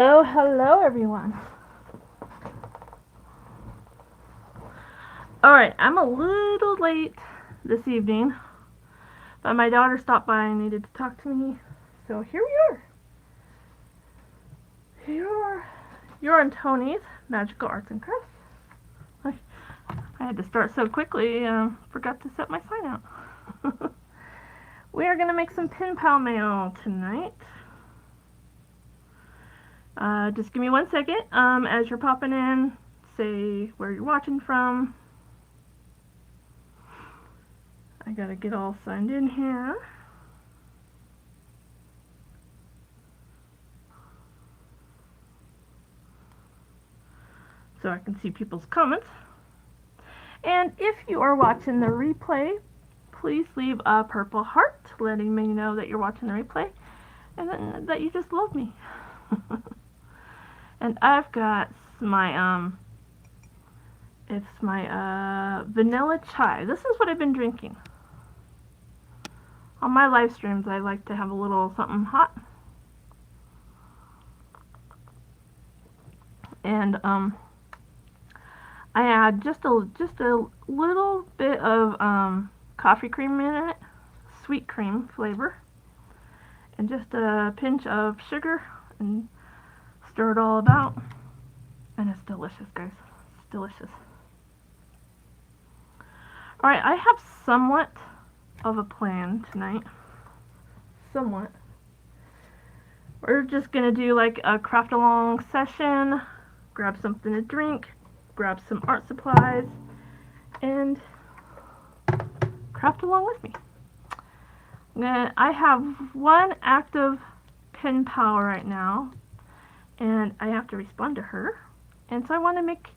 Hello everyone. Alright, I'm a little late this evening, but my daughter stopped by and needed to talk to me, so here we are. You're on Tony's Magical Arts and Crafts. I had to start so quickly, forgot to set my sign out. We are going to make some pen pal mail tonight. Just give me 1 second. As you're popping in, say where you're watching from. I gotta get all signed in here. So I can see people's comments. And if you are watching the replay, please leave a purple heart letting me know that you're watching the replay and that you just love me. And I've got my it's my vanilla chai. This is what I've been drinking. On my live streams I like to have a little something hot. And I add just a little bit of coffee cream in it, sweet cream flavor, and just a pinch of sugar, and stir it all about, and it's delicious, guys. It's delicious. Alright, I have somewhat of a plan tonight. Somewhat. We're just gonna do like a craft along session, grab something to drink, grab some art supplies, and craft along with me. I have one active pen pal right now, and I have to respond to her. And so I want to make,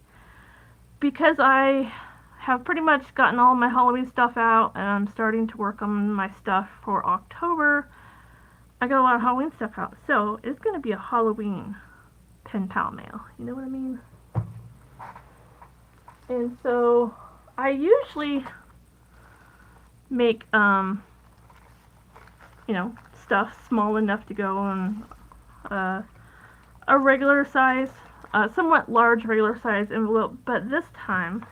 because I have pretty much gotten all my Halloween stuff out, and I'm starting to work on my stuff for October. I got a lot of Halloween stuff out, so it's going to be a Halloween pen pal mail. You know what I mean? And so I usually make, stuff small enough to go on a regular size, somewhat large regular size envelope, but this time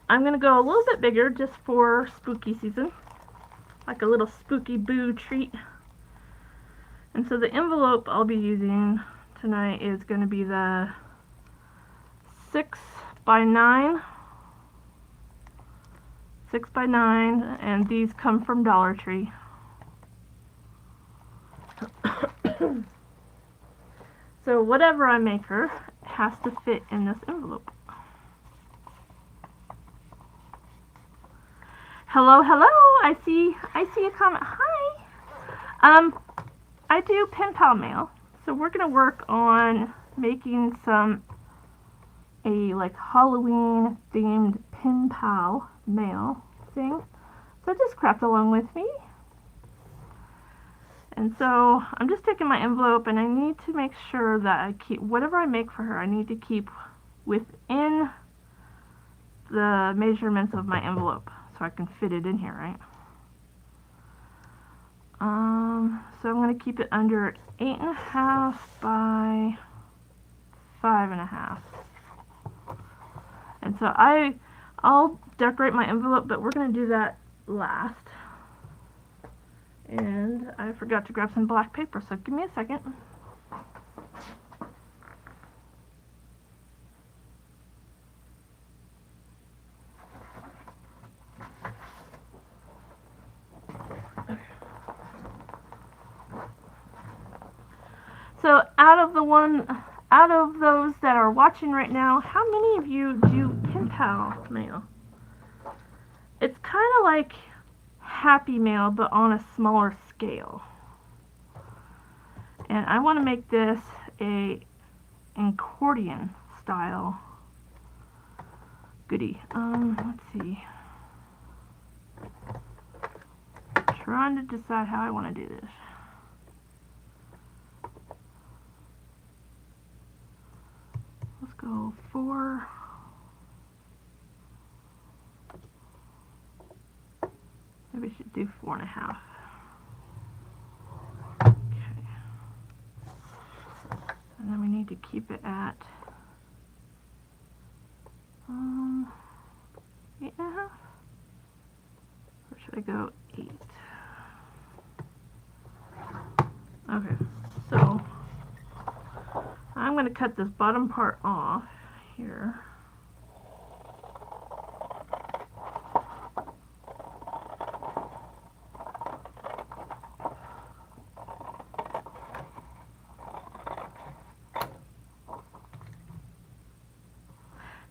I'm going to go a little bit bigger just for spooky season, like a little spooky boo treat. And so the envelope I'll be using tonight is going to be the 6x9, and these come from Dollar Tree. So whatever I make her has to fit in this envelope. Hello. I see a comment. Hi. I do pen pal mail, so we're gonna work on making a like Halloween themed pen pal mail thing. So just craft along with me. And so I'm just taking my envelope, and I need to make sure that I keep whatever I make for her, I need to keep within the measurements of my envelope so I can fit it in here, right? So I'm going to keep it under 8.5 by 5.5. And so I'll decorate my envelope, but we're going to do that last. And I forgot to grab some black paper, so give me a second. So out of those that are watching right now, how many of you do pen pal mail? It's kind of like Happy Mail, but on a smaller scale. And I want to make this a accordion style goodie. Let's see. Trying to decide how I want to do this. Let's go 4. Maybe I should do 4.5. Okay. And then we need to keep it at 8.5. Or should I go 8? Okay, so I'm going to cut this bottom part off here.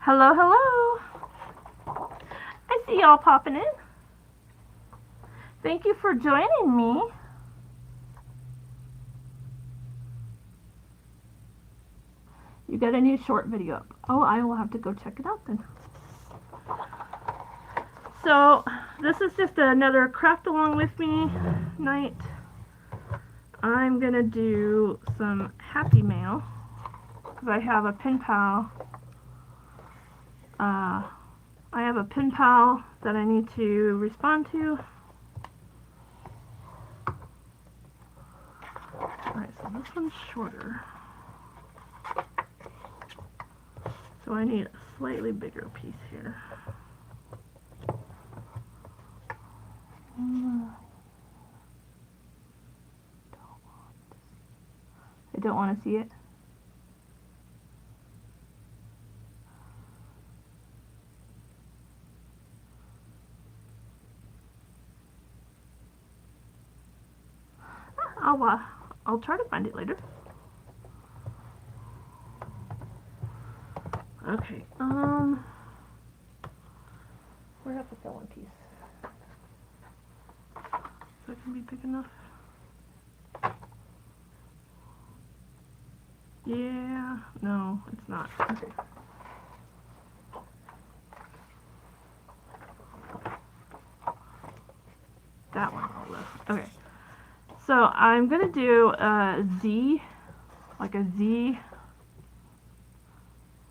Hello, hello. I see y'all popping in. Thank you for joining me. You got a new short video up. Oh, I will have to go check it out then. So, this is just another craft along with me night. I'm going to do some Happy Mail because I have a pen pal. I have a pen pal that I need to respond to. Alright, so this one's shorter. So I need a slightly bigger piece here. I don't want to see it. I'll try to find it later. Okay, where have I put that one piece? Is that gonna be big enough? Yeah, no, it's not. Okay. That one all left. Okay. So I'm gonna do a Z, like a Z.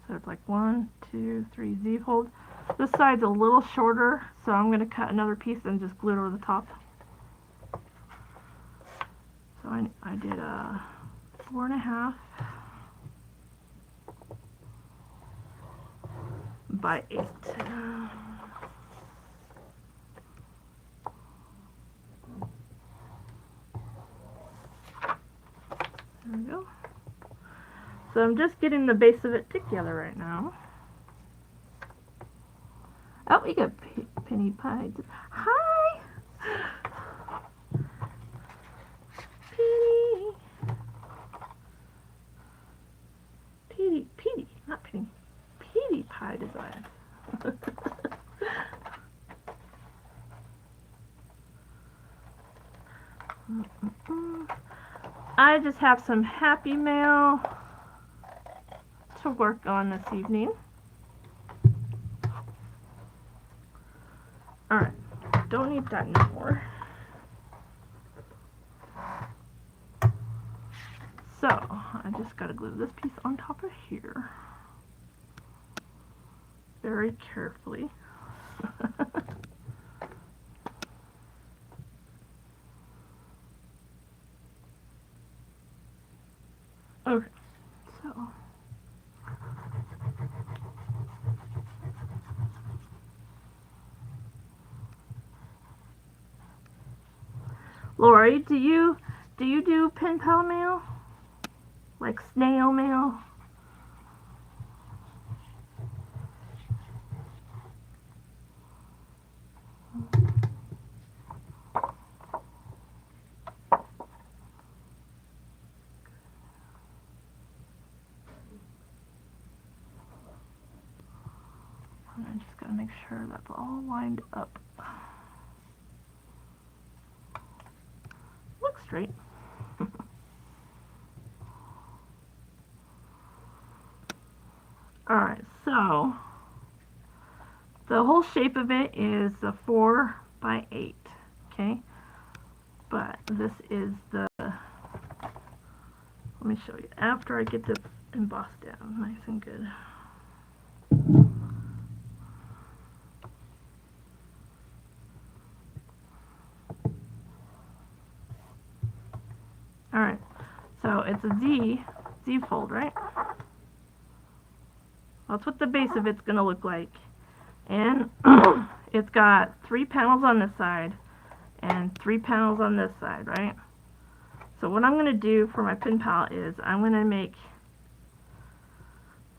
So it's like 1, 2, 3 Z fold. This side's a little shorter, so I'm gonna cut another piece and just glue it over the top. So I did a 4.5 by 8. There we go. So I'm just getting the base of it together right now. Oh, we got Penny Pie. Hi! Penny! Petey, not Penny. Petey Pie Design. I just have some Happy Mail to work on this evening. Alright, don't need that anymore. So, I just gotta glue this piece on top of here. Very carefully. Okay, so Lori, do you do pen pal mail? Like snail mail? I just gotta make sure that's all lined up. Looks straight. Alright, so the whole shape of it is a 4 by 8, okay? But this is the, let me show you, after I get this embossed down nice and good. Alright, so it's a Z Z-fold, right? That's what the base of it's gonna look like. And it's got 3 panels on this side and 3 panels on this side, right? So what I'm gonna do for my pin pal is I'm gonna make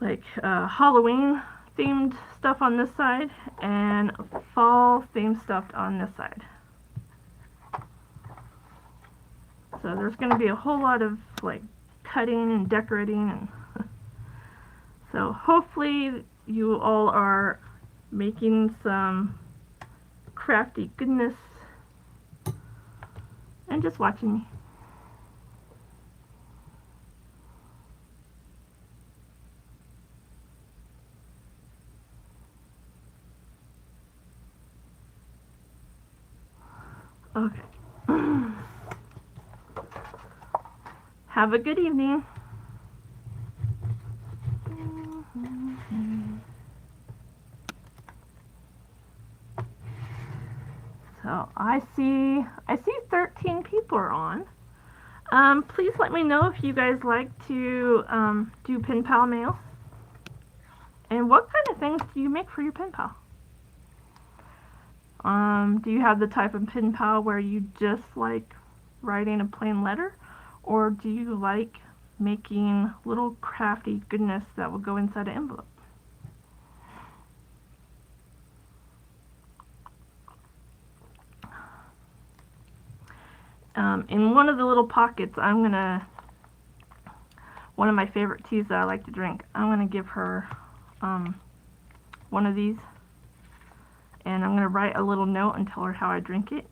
like Halloween themed stuff on this side and fall themed stuff on this side. So there's going to be a whole lot of like cutting and decorating, and so hopefully you all are making some crafty goodness and just watching me. Okay. Have a good evening. So I see 13 people are on. Please let me know if you guys like to do pen pal mail. And what kind of things do you make for your pen pal? Do you have the type of pen pal where you just like writing a plain letter? Or do you like making little crafty goodness that will go inside an envelope? In one of the little pockets, one of my favorite teas that I like to drink, I'm gonna give her one of these, and I'm gonna write a little note and tell her how I drink it.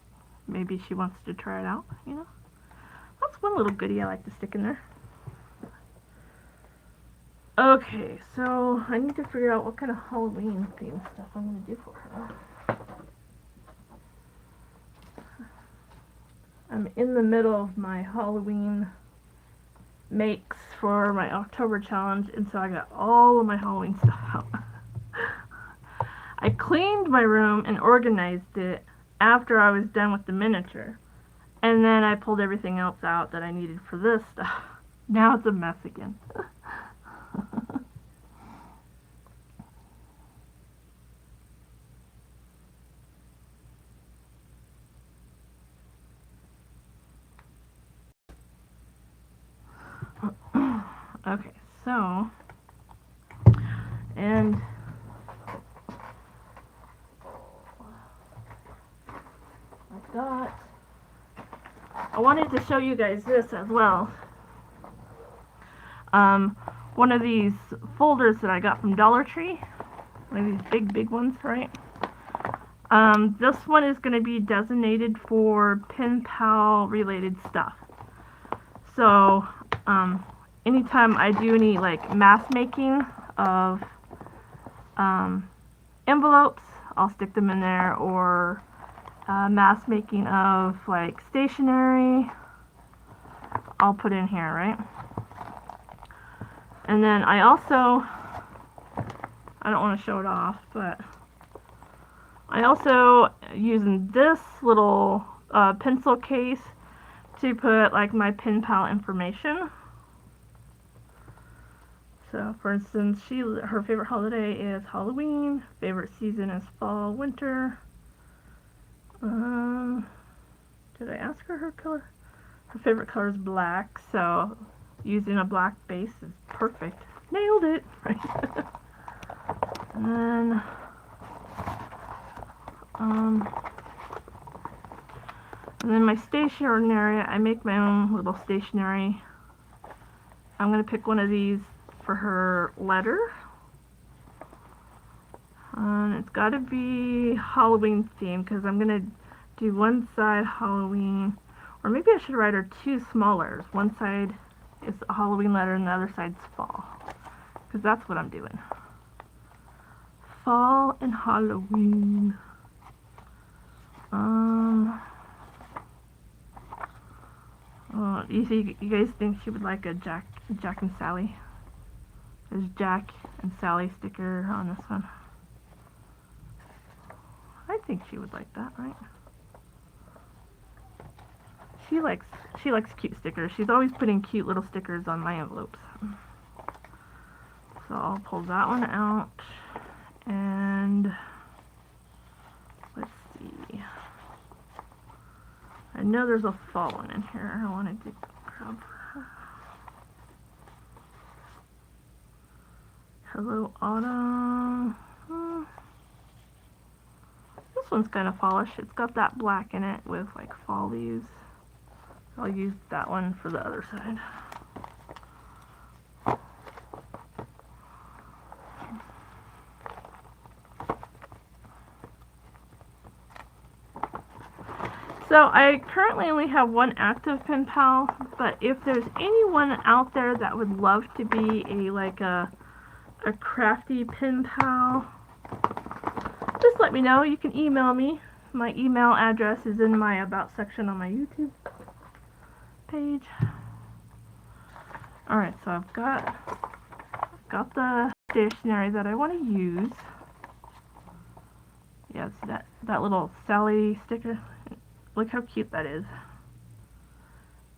Maybe she wants to try it out, you know? That's one little goodie I like to stick in there. Okay, so I need to figure out what kind of Halloween themed stuff I'm gonna do for her. I'm in the middle of my Halloween makes for my October challenge, and so I got all of my Halloween stuff out. I cleaned my room and organized it after I was done with the miniature, and then I pulled everything else out that I needed for this stuff. Now it's a mess again. Okay, so, and I wanted to show you guys this as well. One of these folders that I got from Dollar Tree, one of these big ones, right? This one is going to be designated for pen pal related stuff. So, anytime I do any like mask making of envelopes, I'll stick them in there, or mask making of like stationery, I'll put in here, right? And then I also, I don't want to show it off, but I also using this little pencil case to put like my pen pal information. So for instance, her favorite holiday is Halloween, favorite season is fall, winter. Did I ask her her color? Her favorite color is black, so using a black base is perfect. Nailed it! Right? And then my stationery, I make my own little stationery. I'm going to pick one of these for her letter. And it's got to be Halloween themed, because I'm going to do one side Halloween, or maybe I should write her 2 small letters. One side is a Halloween letter and the other side's fall, because that's what I'm doing. Fall and Halloween. You guys think she would like a Jack and Sally? There's Jack and Sally sticker on this one. I think she would like that, right? She likes cute stickers. She's always putting cute little stickers on my envelopes. So I'll pull that one out, and let's see. I know there's a fall one in here. I wanted to grab her. Hello, Autumn. This one's kind of fallish. It's got that black in it with like fall leaves. I'll use that one for the other side. So I currently only have one active pen pal, but if there's anyone out there that would love to be a crafty pen pal, just let me know. You can email me. My email address is in my About section on my YouTube page. Alright, so I've got the stationery that I want to use. Yes, that little Sally sticker. Look how cute that is.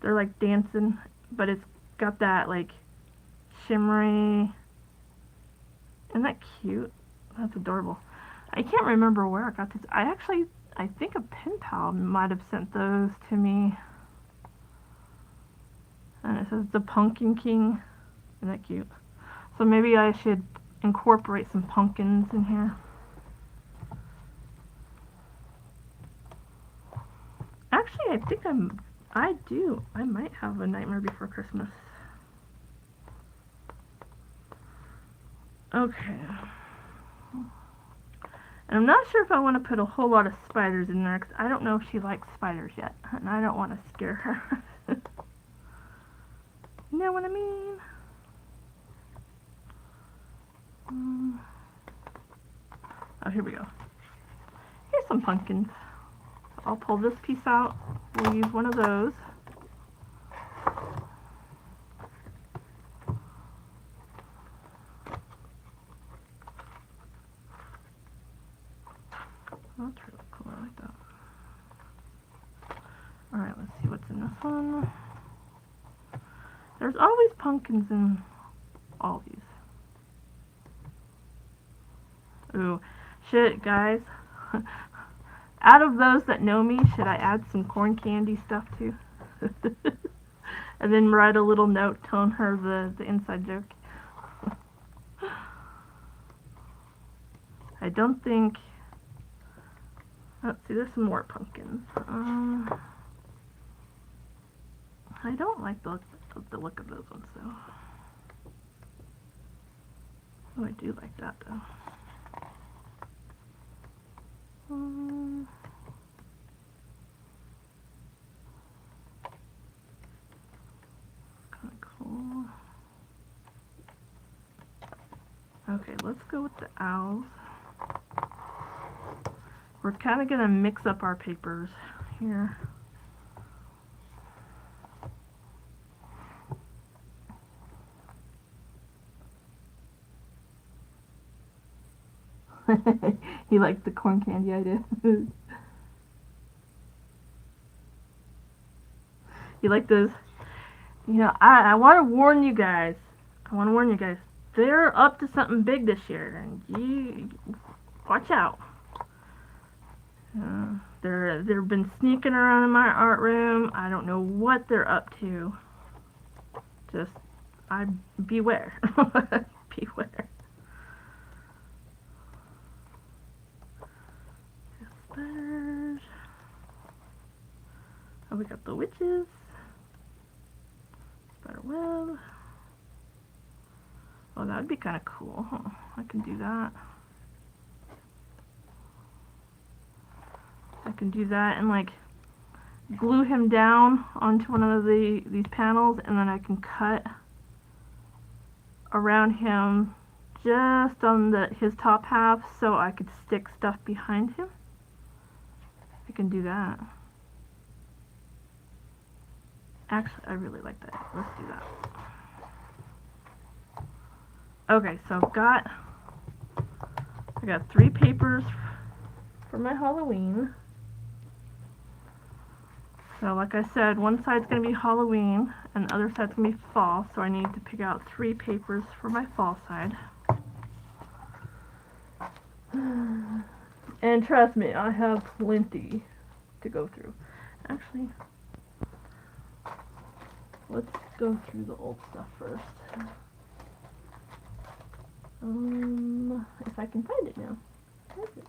They're like dancing, but it's got that like shimmery. Isn't that cute? That's adorable. I can't remember where I got this. I think a pen pal might have sent those to me. And it says the Pumpkin King. Isn't that cute? So maybe I should incorporate some pumpkins in here. Actually, I think I might have A Nightmare Before Christmas. Okay. And I'm not sure if I want to put a whole lot of spiders in there, because I don't know if she likes spiders yet, and I don't want to scare her. You know what I mean? Oh, here we go. Here's some pumpkins. I'll pull this piece out. We'll use one of those. That's really cool. I like that. Alright, let's see what's in this one. There's always pumpkins in all these. Ooh, shit, guys. Out of those that know me, should I add some corn candy stuff too? And then write a little note telling her the inside joke. I don't think... Let's see, there's some more pumpkins. I don't like the look of those ones though. Oh, I do like that though. Kind of cool. Okay, let's go with the owls. We're kind of going to mix up our papers here. He liked the corn candy I did. You like those? You know, I want to warn you guys. They're up to something big this year, and you watch out. They've been sneaking around in my art room. I don't know what they're up to. Just, beware. Beware. Spiders. Oh, we got the witches. Spider web. Oh, that would be kind of cool. Huh? I can do that. I can do that and like glue him down onto one of these panels, and then I can cut around him just on his top half so I could stick stuff behind him. I can do that. Actually, I really like that. Let's do that. Okay, so I got 3 papers for my Halloween. So like I said, one side's going to be Halloween, and the other side's going to be fall, so I need to pick out 3 papers for my fall side. And trust me, I have plenty to go through. Actually, let's go through the old stuff first. If I can find it now. Perfect.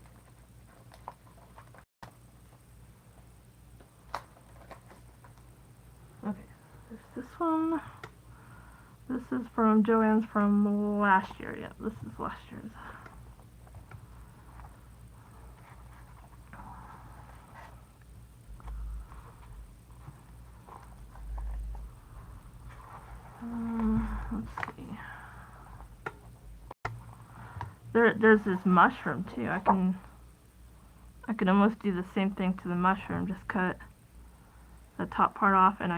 Okay, there's this one. This is from Joann's from last year. Yeah, this is last year's. Let's see. There's this mushroom too. I can almost do the same thing to the mushroom. Just cut the top part off, and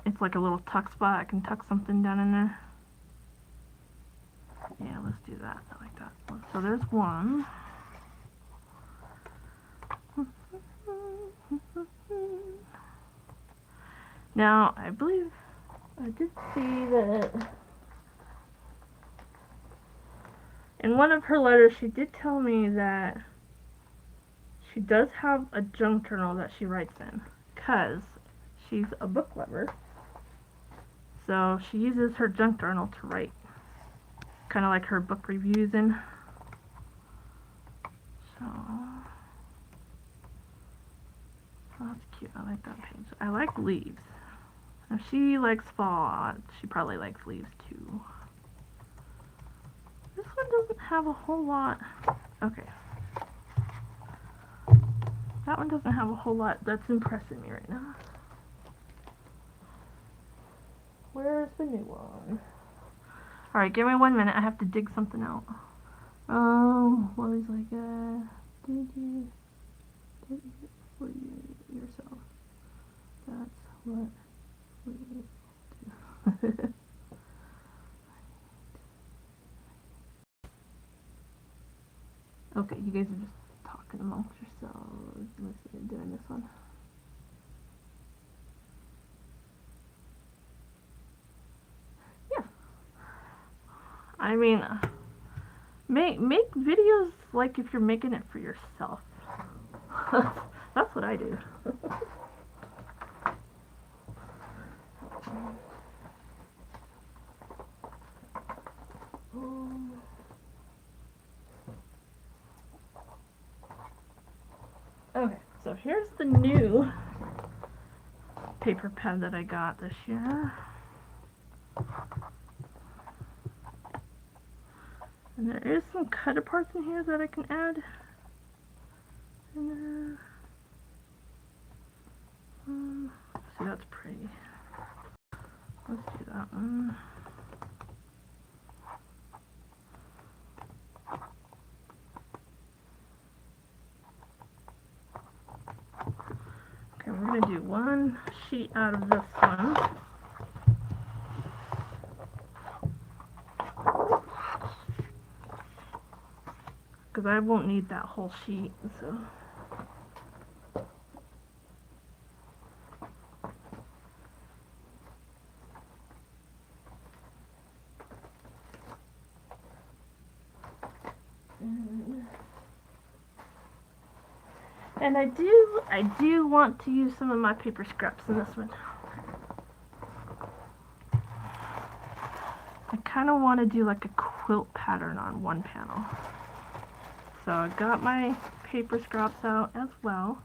it's like a little tuck spot. I can tuck something down in there. Yeah, let's do that. I like that. So there's one. Now, I believe I did see that in one of her letters she did tell me that she does have a junk journal that she writes in, because she's a book lover. So she uses her junk journal to write kind of like her book reviews in. So that's cute. I like that page. I like leaves. If she likes fall, she probably likes leaves too. This one doesn't have a whole lot. Okay. That one doesn't have a whole lot that's impressing me right now. Where's the new one? Alright, give me 1 minute. I have to dig something out. What is like, did you for yourself? That's what we do. Okay, you guys are just talking amongst yourselves. Let's see, doing this one. Yeah. I mean, make videos like if you're making it for yourself. That's what I do. Okay, so here's the new paper pen that I got this year. And there is some cut aparts in here that I can add. And see, that's pretty. Let's do that one. Okay, we're going to do one sheet out of this one. Because I won't need that whole sheet, so. And I do want to use some of my paper scraps in this one. I kind of want to do like a quilt pattern on one panel. So I got my paper scraps out as well.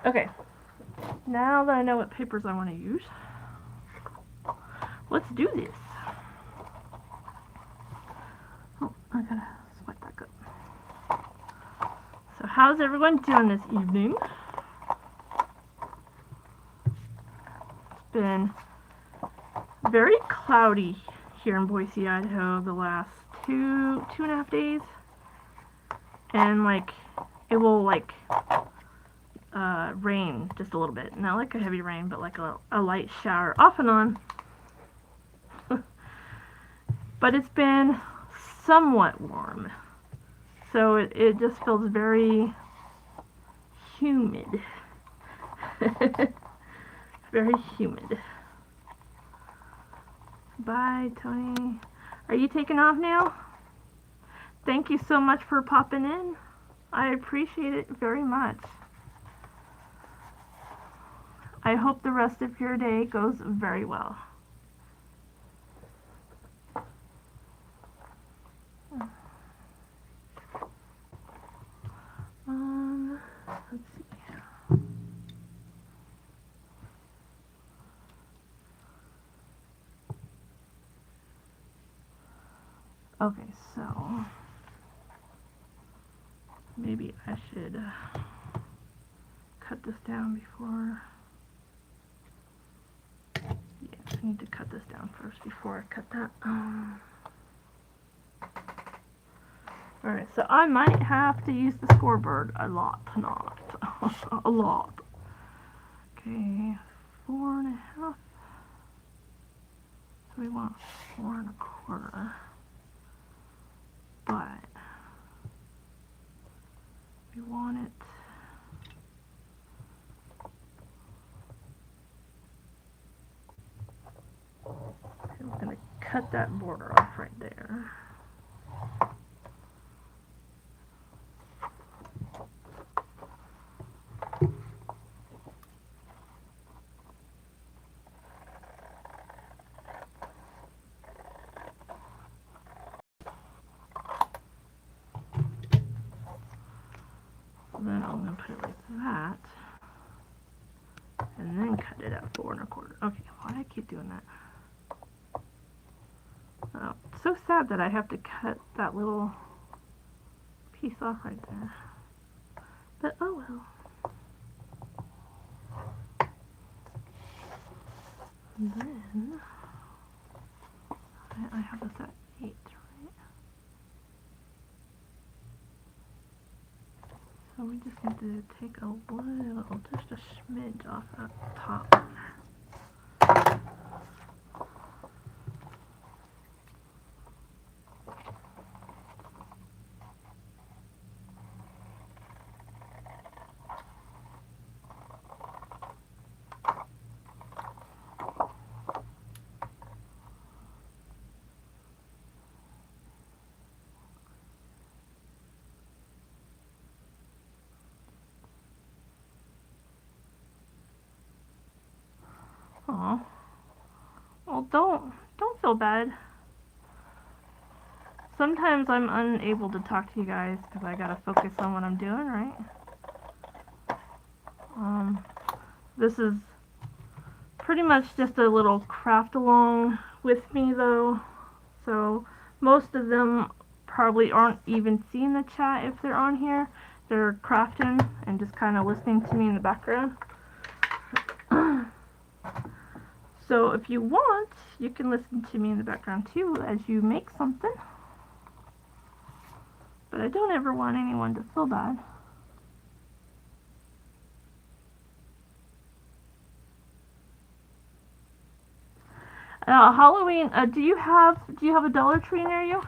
Okay, now that I know what papers I want to use, let's do this. Oh, I gotta swipe back up. So how's everyone doing this evening? It's been very cloudy here in Boise, Idaho the last two and a half days. And like, it will like rain just a little bit. Not like a heavy rain, but like a light shower off and on. But it's been somewhat warm. So it just feels very humid. Very humid. Bye, Tony. Are you taking off now? Thank you so much for popping in. I appreciate it very much. I hope the rest of your day goes very well. Let's see. Okay, so maybe I should cut this down before. Yeah, I need to cut this down first before I cut that. Alright, so I might have to use the scoreboard a lot tonight. A lot. Okay, 4.5. So we want 4.25. But we want it. I'm going to cut that border off right there. Then I'm going to put it like that. And then cut it at 4.25. Okay, why do I keep doing that? Oh, it's so sad that I have to cut that little piece off right there. But oh well. And then I have this at 8, right? So we just need to take a little, just a smidge off that top. Aw. Well, don't feel bad. Sometimes I'm unable to talk to you guys because I gotta focus on what I'm doing, right? This is pretty much just a little craft along with me though. So most of them probably aren't even seeing the chat if they're on here. They're crafting and just kind of listening to me in the background. So if you want, you can listen to me in the background too as you make something. But I don't ever want anyone to feel bad. Halloween, do you have a Dollar Tree near you?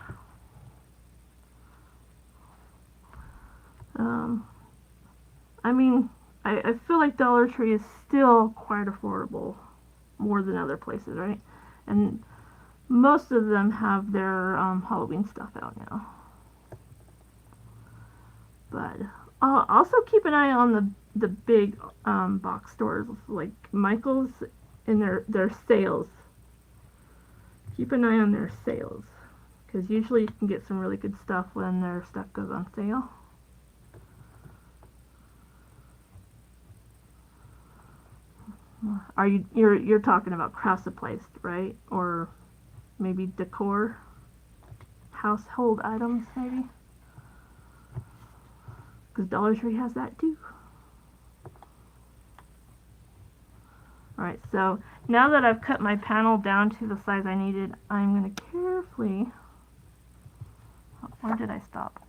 I mean, I feel like Dollar Tree is still quite affordable, more than other places, right? And most of them have their Halloween stuff out now. But also keep an eye on the big box stores like Michael's and their sales. Keep an eye on their sales, because usually you can get some really good stuff when their stuff goes on sale. You're talking about craft supplies, right? Or maybe decor, household items, maybe? Because Dollar Tree has that too. Alright, so now that I've cut my panel down to the size I needed, I'm going to carefully... Where did I stop?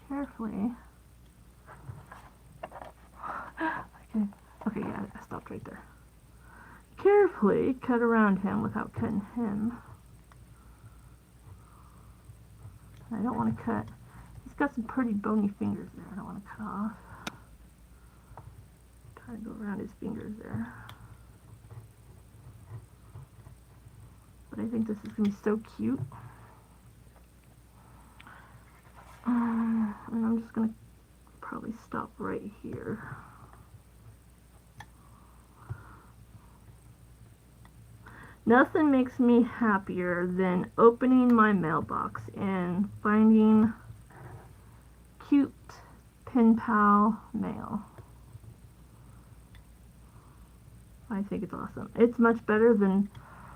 Carefully... Okay, yeah, I stopped right there. Carefully cut around him without cutting him. I don't want to cut... He's got some pretty bony fingers there I don't want to cut off. Try to go around his fingers there. But I think this is going to be so cute. And I'm just going to probably stop right here. Nothing makes me happier than opening my mailbox and finding cute pen pal mail. I think it's awesome. It's much better than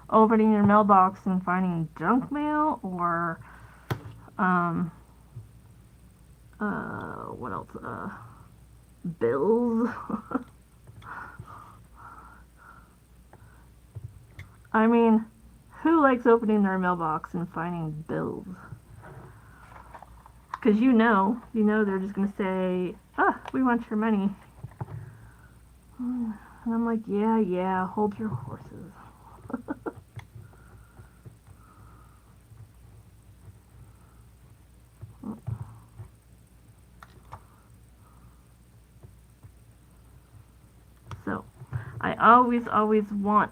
opening your mailbox and finding junk mail or what else? Bills. I mean, who likes opening their mailbox and finding bills? Because you know they're just going to say, we want your money. And I'm like, yeah, hold your horses. So, I always want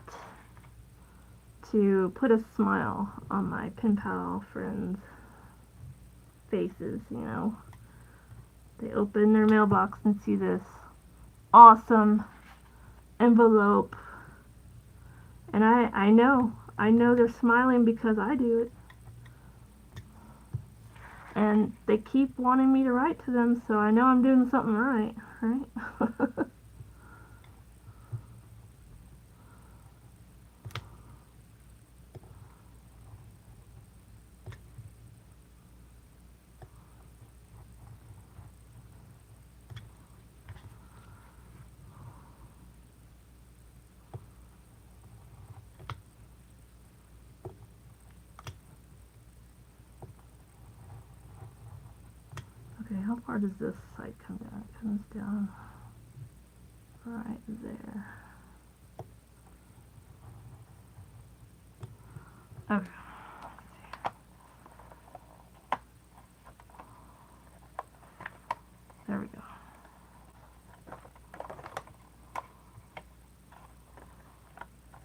to put a smile on my pen pal friends' faces, you know. They open their mailbox and see this awesome envelope, and I know they're smiling because I do it, and they keep wanting me to write to them, so I know I'm doing something right? Okay, how far does this side come down? It comes down right there. Okay. There we go.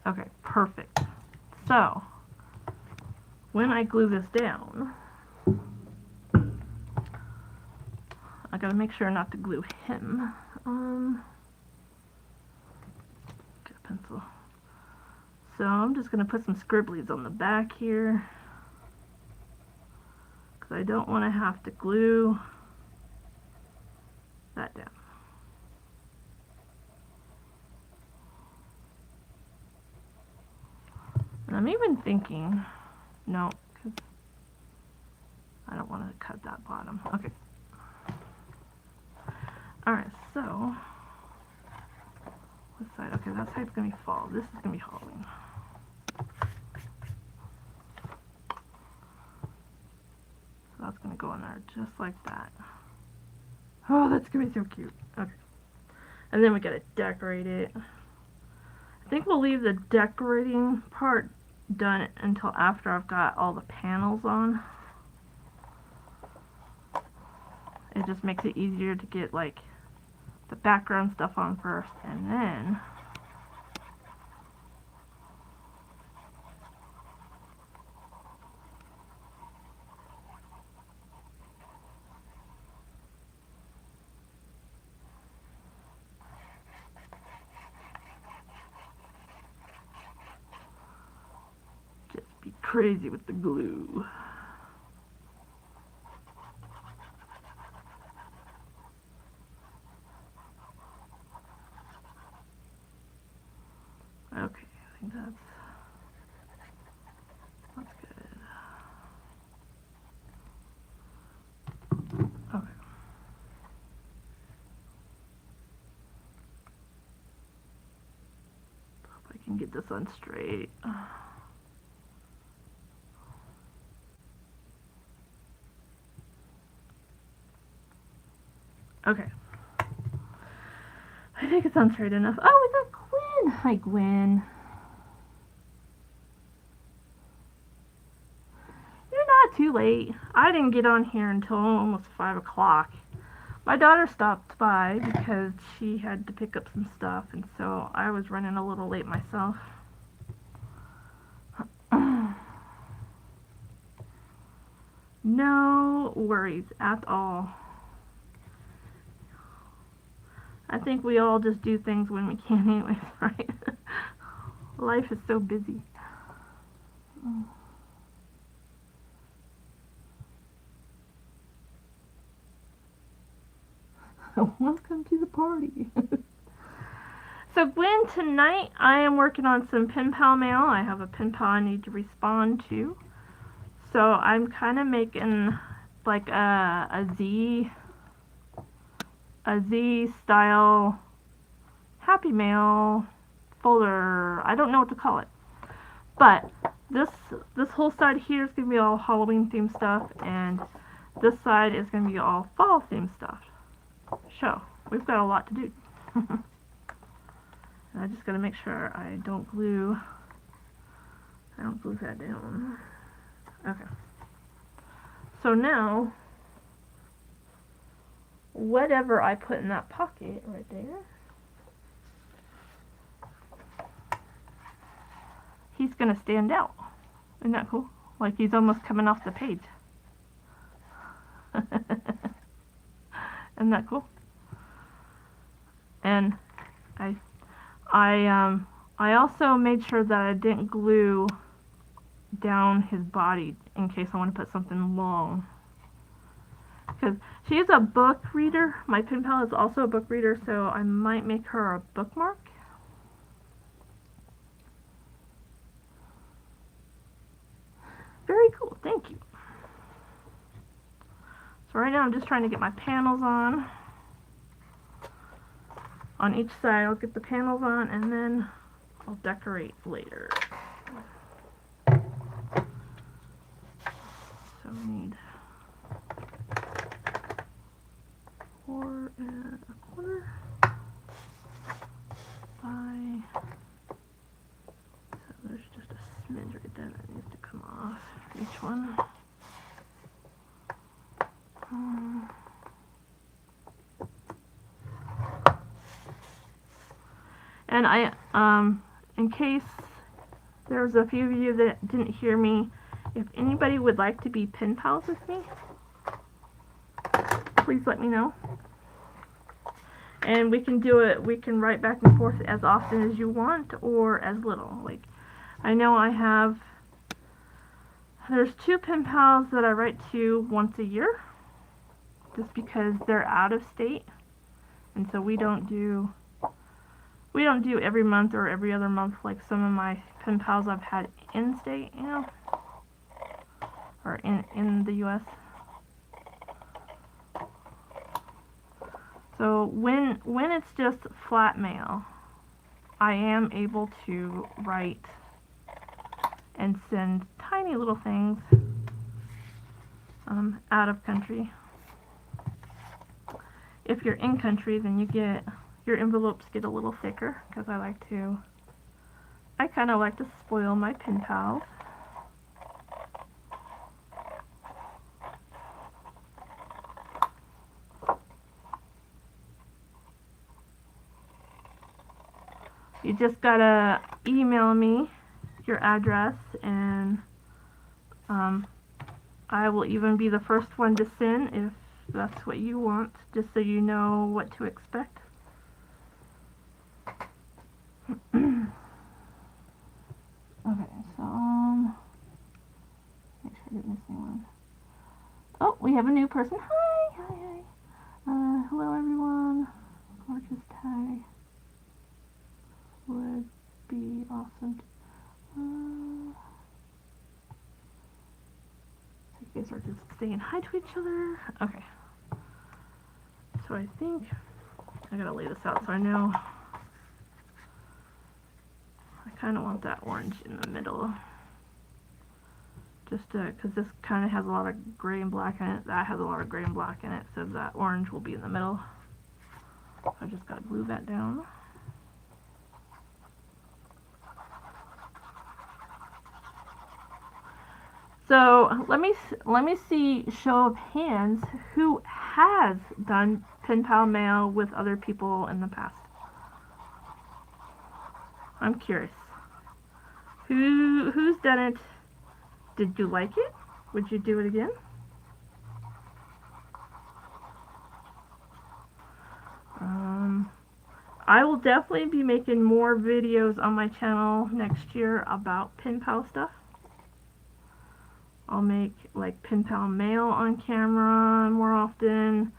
Okay, perfect. So, when I glue this down, I gotta make sure not to glue him. Get a pencil. So I'm just gonna put some scribblies on the back here, because I don't want to have to glue that down. And I'm even thinking, no, because I don't want to cut that bottom. Okay. Alright, so, this side, okay, that side's going to be fall. This is going to be Halloween. So that's going to go in there just like that. Oh, that's going to be so cute. Okay. And then we got to decorate it. I think we'll leave the decorating part done until after I've got all the panels on. It just makes it easier to get, like, the background stuff on first, and then just be crazy with the glue. Okay, I think that's good. Okay. Hope I can get this on straight. Okay. I think it's on straight enough. Oh, we got Gwen! Hi, Gwen. You're not too late. I didn't get on here until almost 5 o'clock. My daughter stopped by because she had to pick up some stuff, and so I was running a little late myself. No worries at all. I think we all just do things when we can anyways, right? Life is so busy. Welcome to the party. So Gwen, tonight I am working on some pen pal mail. I have a pen pal I need to respond to. So I'm kind of making like a Z style Happy Mail folder. I don't know what to call it. But this whole side here is gonna be all Halloween themed stuff, and this side is gonna be all fall themed stuff. So we've got a lot to do. I just gotta make sure I don't glue that down. Okay. So now, whatever I put in that pocket right there, he's gonna stand out. Isn't that cool? Like he's almost coming off the page. Isn't that cool? And I also made sure that I didn't glue down his body in case I want to put something long. Because she's a book reader. My pen pal is also a book reader, so I might make her a bookmark. Very cool, thank you. So right now I'm just trying to get my panels on. On each side I'll get the panels on and then I'll decorate later. So we need 4 1/4 by, so there's just a smidge right there that needs to come off each one. And in case there's a few of you that didn't hear me, if anybody would like to be pen pals with me, please let me know. And we can do it, we can write back and forth as often as you want or as little. Like, I know there's 2 pen pals that I write to once a year, just because they're out of state. And so we don't do every month or every other month like some of my pen pals I've had in state, you know, or in the US. So when it's just flat mail, I am able to write and send tiny little things out of country. If you're in country, then your envelopes get a little thicker, because I kind of like to spoil my pen pals. You just gotta email me your address, and I will even be the first one to send if that's what you want, just so you know what to expect. Okay, so make sure I didn't miss anyone. Oh, we have a new person. Hi. Hello everyone. Gorgeous tie. Would be awesome. So you guys are just saying hi to each other. Okay. So I think I gotta lay this out so I know. I kind of want that orange in the middle. Just because this kind of has a lot of gray and black in it. That has a lot of gray and black in it, so that orange will be in the middle. I just gotta glue that down. So let me see, show of hands, who has done pen pal mail with other people in the past. I'm curious. Who's done it? Did you like it? Would you do it again? I will definitely be making more videos on my channel next year about pen pal stuff. I'll make like pen pal mail on camera more often.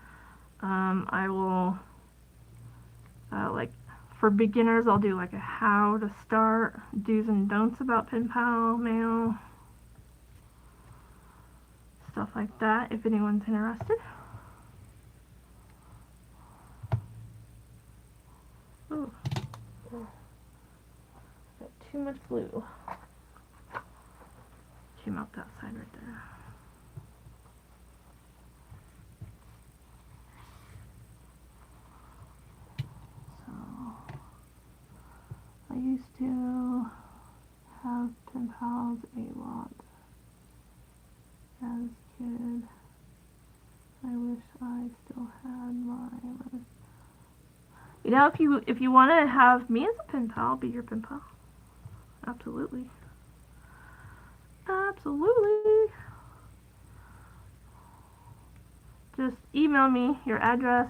I will like for beginners, I'll do like a how to start, do's and don'ts about pen pal mail, stuff like that if anyone's interested. Ooh. Got too much glue. Came out that side right there. So I used to have pen pals a lot as a kid. I wish I still had mine. You know, if you want to have me as a pen pal, I'll be your pen pal. Absolutely. Absolutely. Just email me your address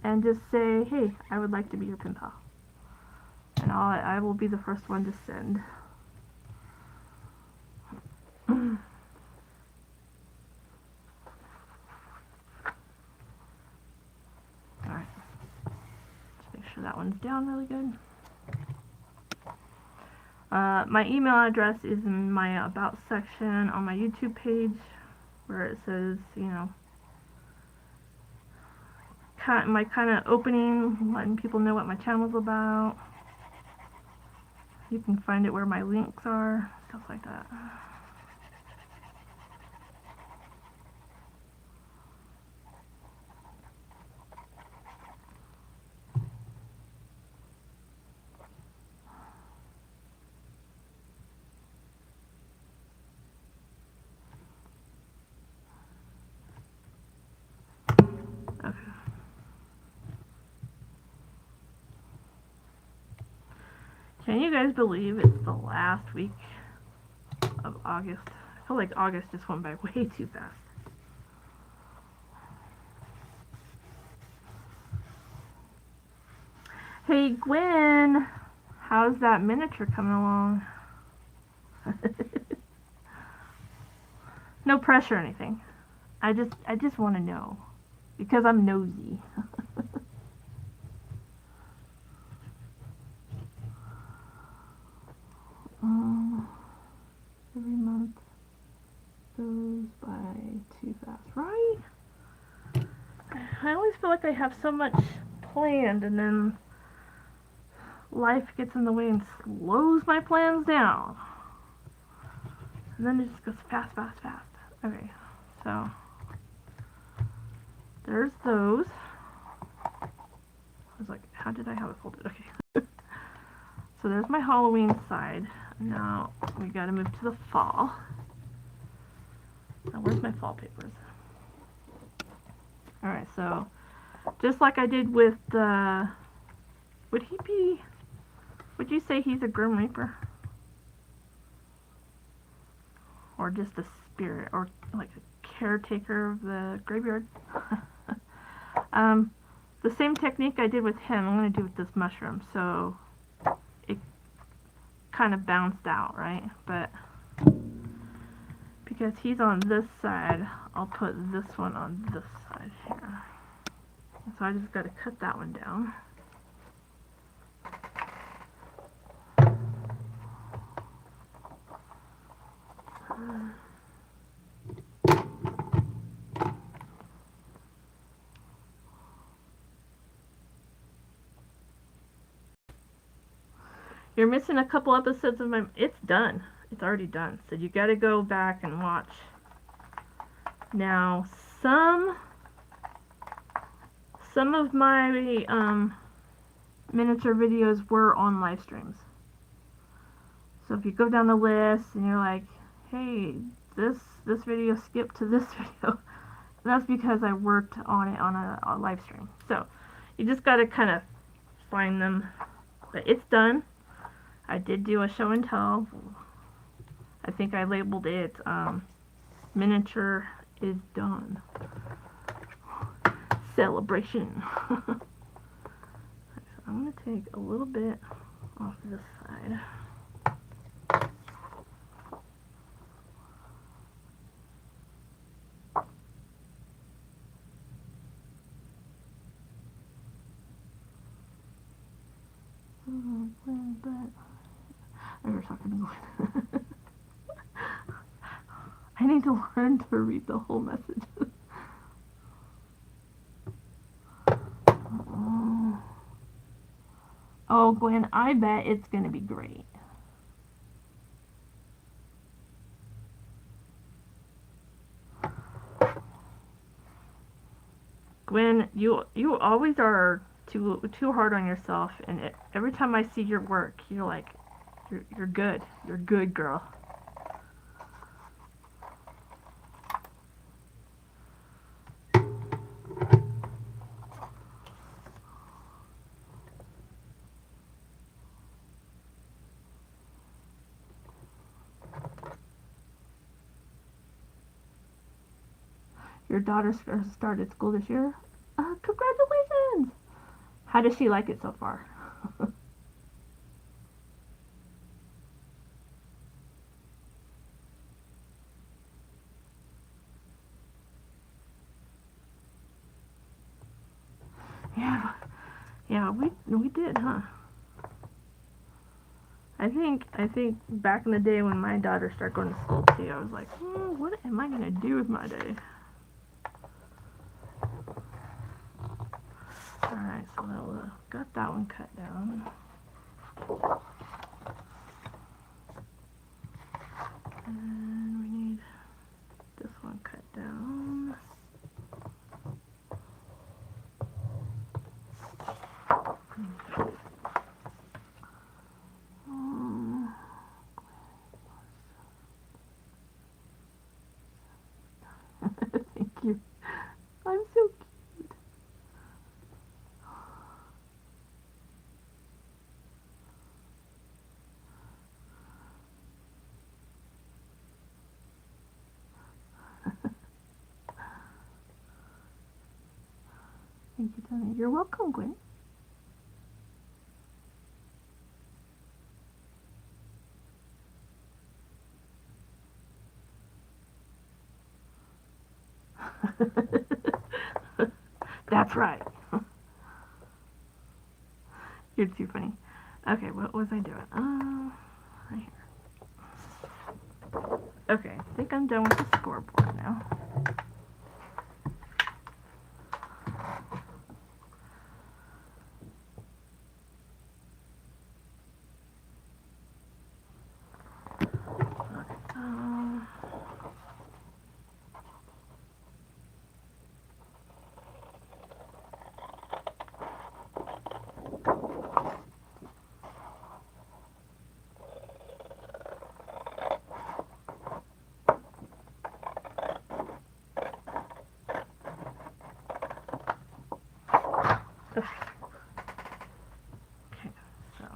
and just say, hey, I would like to be your pen pal. And I will be the first one to send. Alright. Just make sure that one's down really good. My email address is in my About section on my YouTube page, where it says, you know, my kind of opening, letting people know what my channel's about. You can find it where my links are, stuff like that. Okay. Can you guys believe it's the last week of August? I feel like August just went by way too fast. Hey Gwen, how's that miniature coming along? No pressure or anything. I just want to know because I'm nosy. Every month goes by too fast, right? I always feel like I have so much planned and then life gets in the way and slows my plans down. And then it just goes fast, fast, fast. Okay, so there's those. I was like, how did I have it folded? Okay. So there's my Halloween side. Now we gotta move to the fall. Now where's my fall papers? Alright, so just like I did with would you say he's a Grim Reaper? Or just a spirit, or like a caretaker of the graveyard? The same technique I did with him, I'm going to do with this mushroom, so it kind of bounced out, right? But because he's on this side, I'll put this one on this side here. So I just got to cut that one down. You're missing a couple episodes of my... It's done. It's already done. So you gotta go back and watch. Now, some of my miniature videos were on live streams. So if you go down the list and you're like, hey, this video skipped to this video, that's because I worked on it on a live stream. So you just gotta kind of find them. But it's done. I did do a show and tell. I think I labeled it miniature is done. I'm going to take a little bit off this side. I never talking to Gwen. I need to learn to read the whole message. Oh, Gwen, I bet it's going to be great. Gwen, you always are too hard on yourself, and every time I see your work, you're like, you're good. You're good, girl. Your daughter started school this year. Congratulations! How does she like it so far? Yeah, we did, huh? I think back in the day when my daughter started going to school too, I was like, what am I gonna do with my day? All right, so that got that one cut down. And we need this one cut down. Thank you. I'm so cute. Thank you, Tony. You're welcome, Gwen. That's right. You're too funny. Okay, what was I doing? Right here. Okay, I think I'm done with the scoreboard now. Okay, so I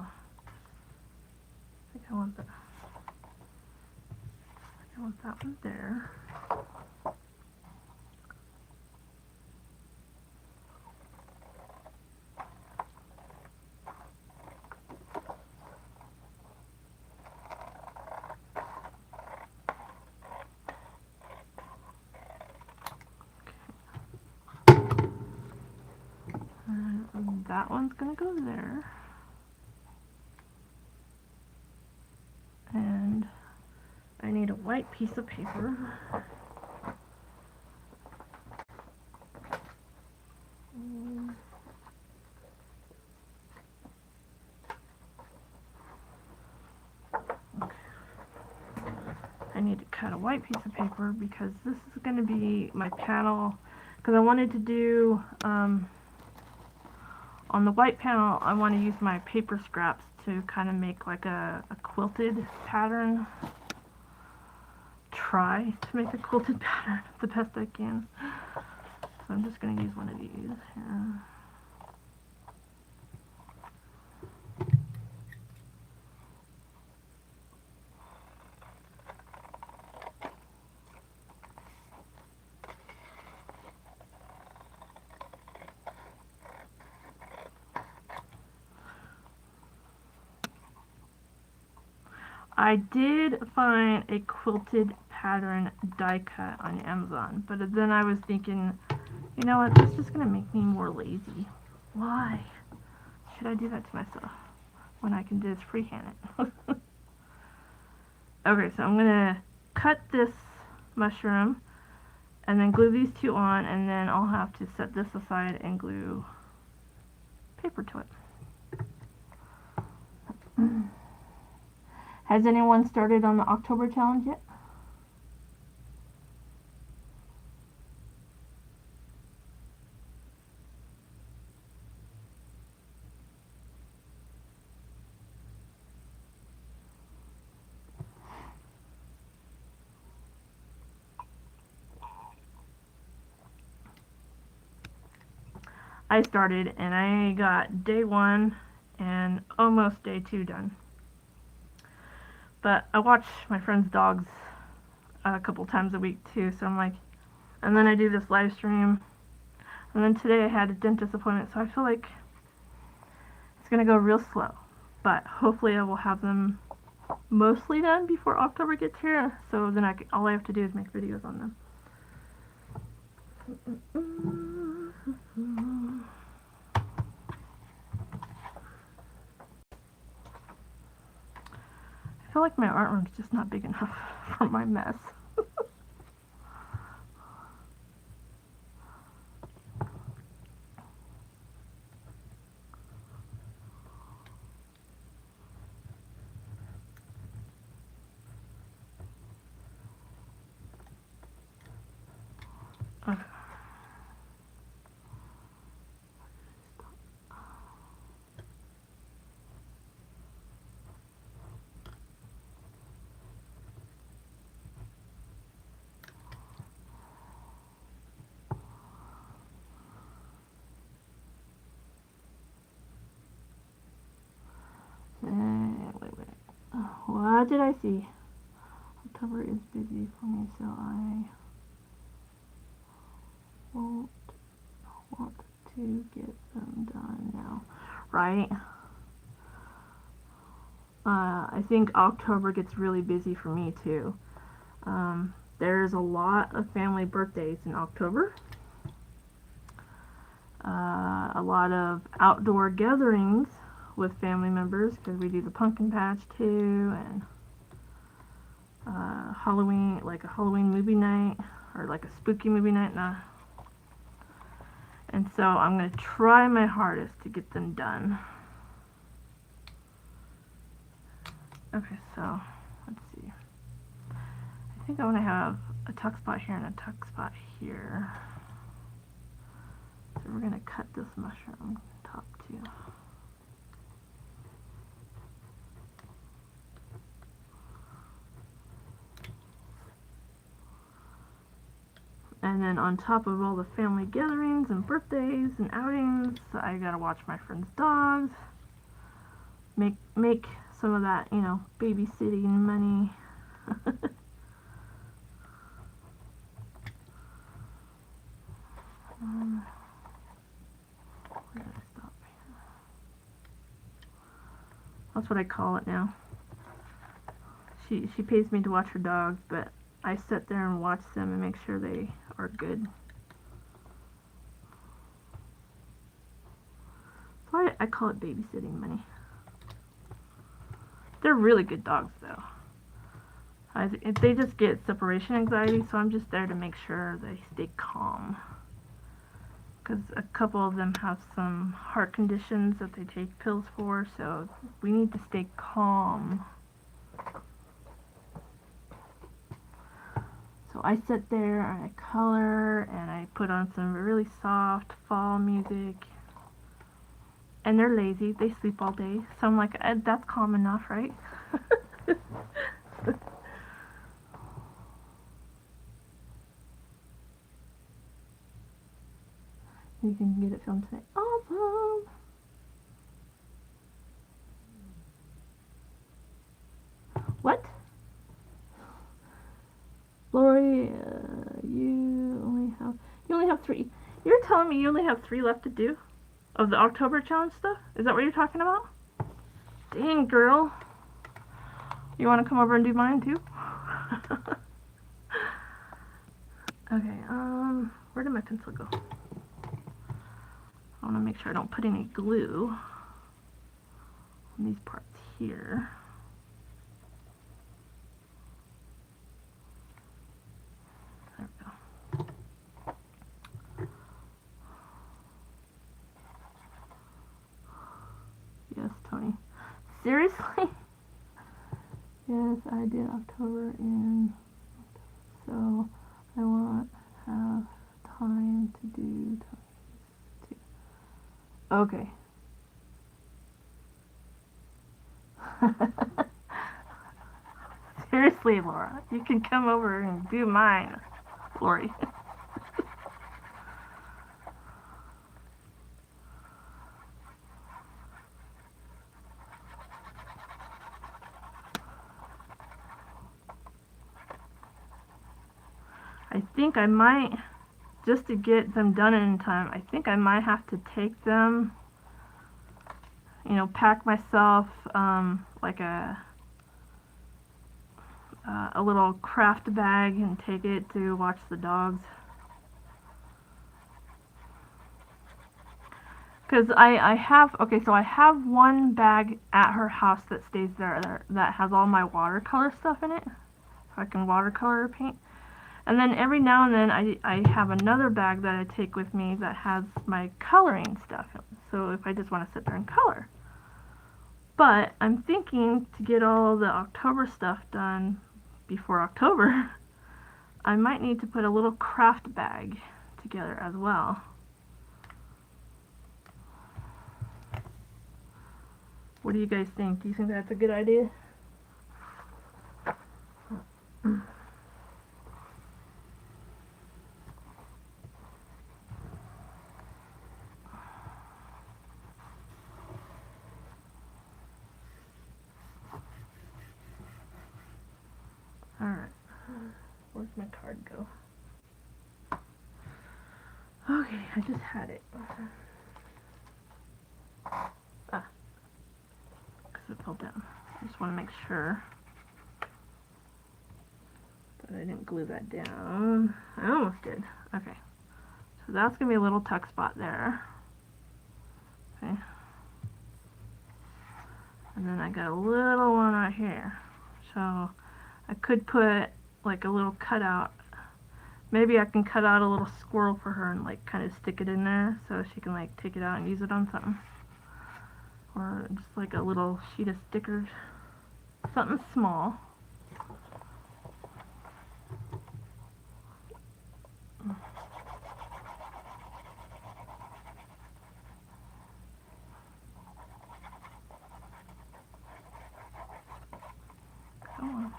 think I want that one there. And that one's gonna go there. And I need a white piece of paper. I need to cut a white piece of paper because this is going to be my panel, because I wanted to do, on the white panel, I want to use my paper scraps to kind of make like a quilted pattern. Try to make a quilted pattern the best I can. So I'm just going to use one of these here. I did find a quilted pattern die cut on Amazon, but then I was thinking, you know what, this is going to make me more lazy. Why should I do that to myself when I can just freehand it? Okay, so I'm going to cut this mushroom and then glue these two on, and then I'll have to set this aside and glue paper to it. Has anyone started on the October challenge yet? I started and I got day 1 and almost day 2 done. But I watch my friend's dogs a couple times a week too, so I'm like, and then I do this live stream, and then today I had a dentist appointment, so I feel like it's gonna go real slow. But hopefully I will have them mostly done before October gets here, so then all I have to do is make videos on them. I feel like my artwork's just not big enough for my mess. Okay. Wait. What did I see? October is busy for me, so I won't want to get them done now. Right? I think October gets really busy for me too. There's a lot of family birthdays in October. A lot of outdoor gatherings with family members because we do the pumpkin patch too, and Halloween, like a Halloween movie night or like a spooky movie night. And so I'm going to try my hardest to get them done. Okay, so let's see. I think I want to have a tuck spot here and a tuck spot here. So we're going to cut this mushroom top too. And then on top of all the family gatherings and birthdays and outings, I gotta watch my friend's dogs, make some of that, you know, babysitting money. Where did I stop here? That's what I call it now. She pays me to watch her dogs, but I sit there and watch them and make sure they are good. So I call it babysitting money. They're really good dogs though. They just get separation anxiety, so I'm just there to make sure they stay calm. Because a couple of them have some heart conditions that they take pills for, so we need to stay calm. So I sit there and I color and I put on some really soft fall music. And they're lazy. They sleep all day. So I'm like, that's calm enough, right? You can get it filmed today. Awesome! What? Lori, you only have 3. You're telling me you only have 3 left to do of the October challenge stuff? Is that what you're talking about? Dang, girl. You want to come over and do mine too? Okay, where did my pencil go? I want to make sure I don't put any glue on these parts here. There we go. Yes, Tony. Seriously? Yes, I did October in, so I won't have time to do Tony's too. Okay. Seriously, Laura, you can come over and do mine, Lori. I think I might, just to get them done in time, I think I might have to take them, you know, pack myself like a little craft bag and take it to watch the dogs. Because I have, okay, so I have one bag at her house that stays there that has all my watercolor stuff in it. So I can watercolor or paint. And then every now and then I have another bag that I take with me that has my coloring stuff in it. So if I just want to sit there and color. But I'm thinking to get all the October stuff done before October, I might need to put a little craft bag together as well. What do you guys think? Do you think that's a good idea? Alright. Where's my card go? Okay, I just had it. Because it fell down. I just want to make sure that I didn't glue that down. I almost did. Okay. So that's going to be a little tuck spot there. Okay. And then I got a little one right here. So I could put like a little cutout. Maybe I can cut out a little squirrel for her and like kind of stick it in there so she can like take it out and use it on something. Or just like a little sheet of stickers. Something small. Come on.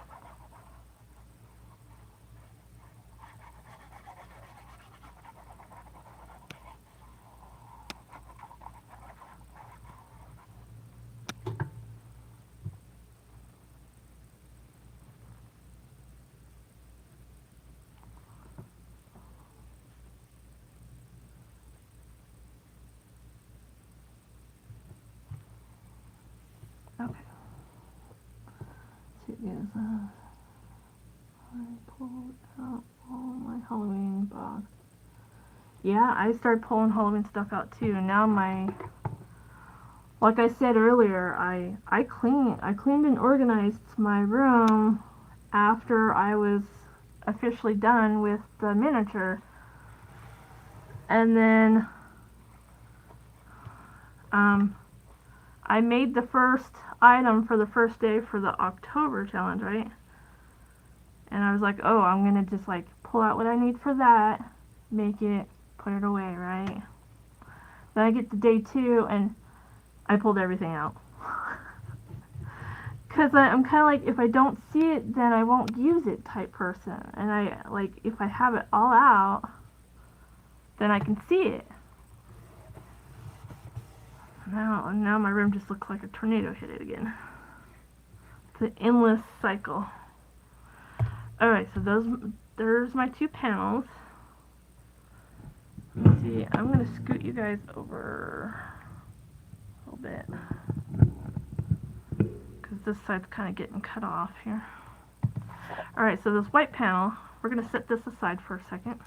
Okay. So it is, I pulled out all my Halloween box. Yeah, I started pulling Halloween stuff out too. Now like I said earlier, I cleaned and organized my room after I was officially done with the miniature. And then I made the first item for the first day for the October challenge, right? And I was like, oh, I'm gonna just like pull out what I need for that, make it, put it away, right? Then I get to day 2 and I pulled everything out. Because I'm kind of like, if I don't see it, then I won't use it type person. And I, like, if I have it all out, then I can see it. Now my room just looks like a tornado hit it again. It's an endless cycle. Alright, so there's my 2 panels. Let me see, I'm going to scoot you guys over a little bit. Because this side's kind of getting cut off here. Alright, so this white panel, we're going to set this aside for a second.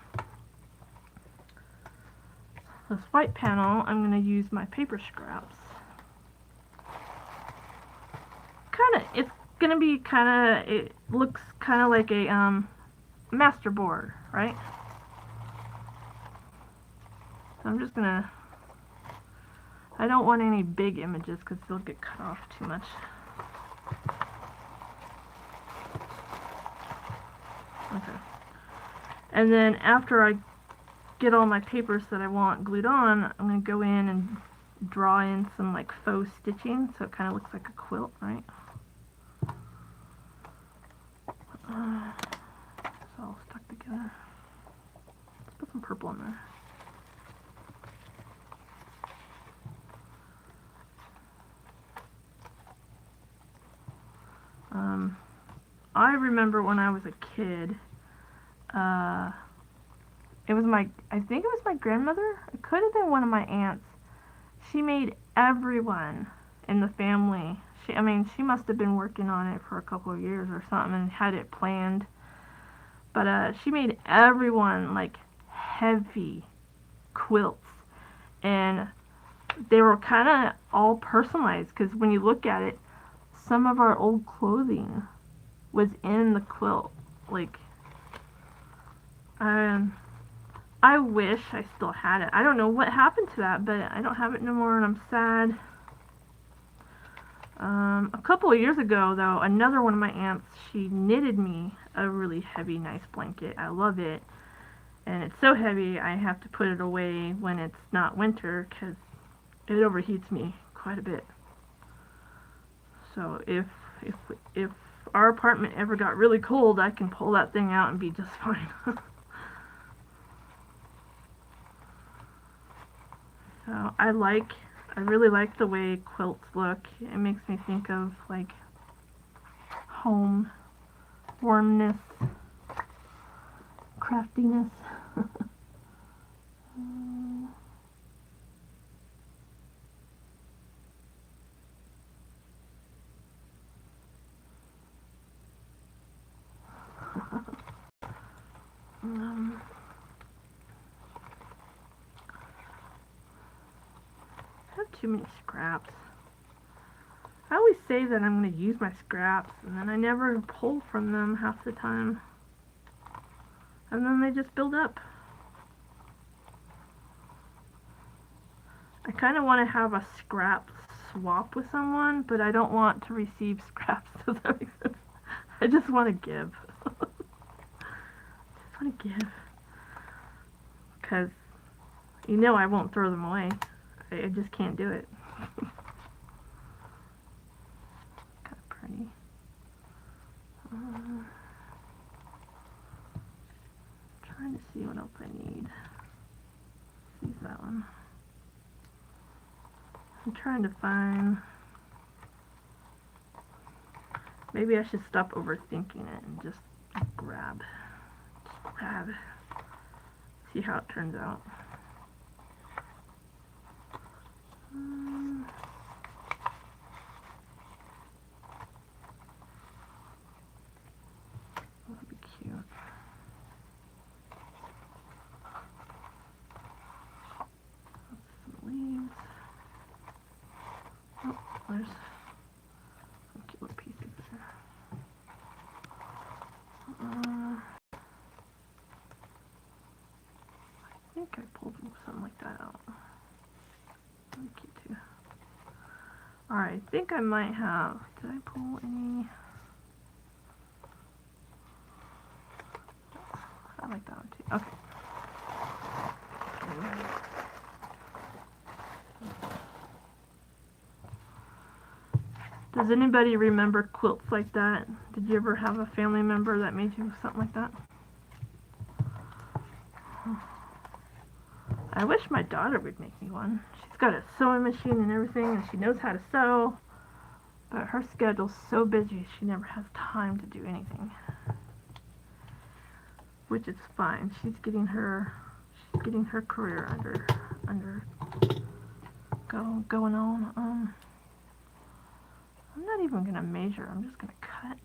This white panel, I'm going to use my paper scraps. It's going to be it looks kind of like a master board, right? So I'm just going to, I don't want any big images because they'll get cut off too much. Okay. And then after I get all my papers that I want glued on, I'm going to go in and draw in some like faux stitching so it kind of looks like a quilt, right? It's all stuck together. Let's put some purple in there. I remember when I was a kid, it was I think it was my grandmother, it could have been one of my aunts. She made everyone in the family, she must have been working on it for a couple of years or something and had it planned. But she made everyone like heavy quilts, and they were kind of all personalized because when you look at it, some of our old clothing was in the quilt. Like, I wish I still had it. I don't know what happened to that, but I don't have it no more, and I'm sad. A couple of years ago, though, another one of my aunts, she knitted me a really heavy, nice blanket. I love it, and it's so heavy I have to put it away when it's not winter because it overheats me quite a bit. So if our apartment ever got really cold, I can pull that thing out and be just fine. So I really like the way quilts look. It makes me think of like home, warmness, craftiness. I have too many scraps. I always say that I'm going to use my scraps, and then I never pull from them half the time. And then they just build up. I kind of want to have a scrap swap with someone, but I don't want to receive scraps. Does that make sense? I just want to give. Just want to give. Because, I won't throw them away. I just can't do it. Kind of pretty. Trying to see what else I need. Use that one. I'm trying to find. Maybe I should stop overthinking it and just grab. See how it turns out. That'd be cute. Some leaves. Oh, there's some cute little pieces there. I think I pulled something like that out. That'd be cute too. Alright, I think I might have. Did I pull any? I like that one too. Okay. Does anybody remember quilts like that? Did you ever have a family member that made you something like that? I wish my daughter would make me one. She's got a sewing machine and everything, and she knows how to sew, but her schedule's so busy she never has time to do anything. Which is fine. She's getting her career going on. I'm not even going to measure. I'm just going to cut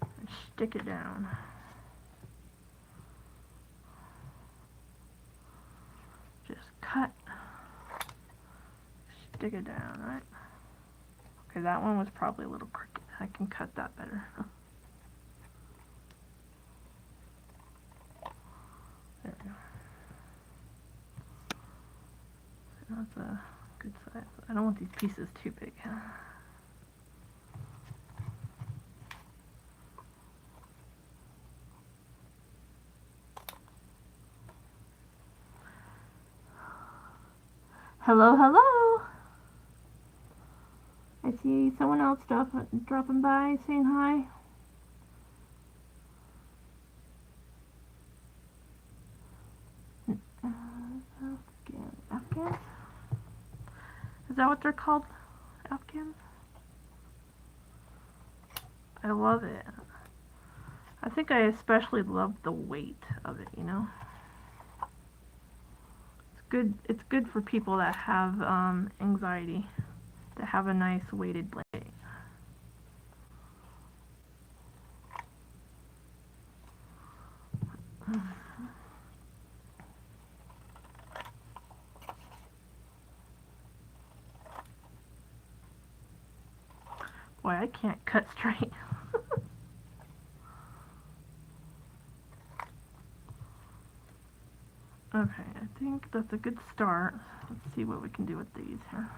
and stick it down. Just cut, stick it down, right? Okay, that one was probably a little crooked. I can cut that better. There we go. That's a good size. I don't want these pieces too big. Hello, hello. I see someone else dropping by, saying hi. Afghans? Is that what they're called? Afghans? I love it. I think I especially love the weight of it, you know? It's good for people that have anxiety to have a nice weighted blanket. Boy, I can't cut straight. Okay, I think that's a good start. Let's see what we can do with these here.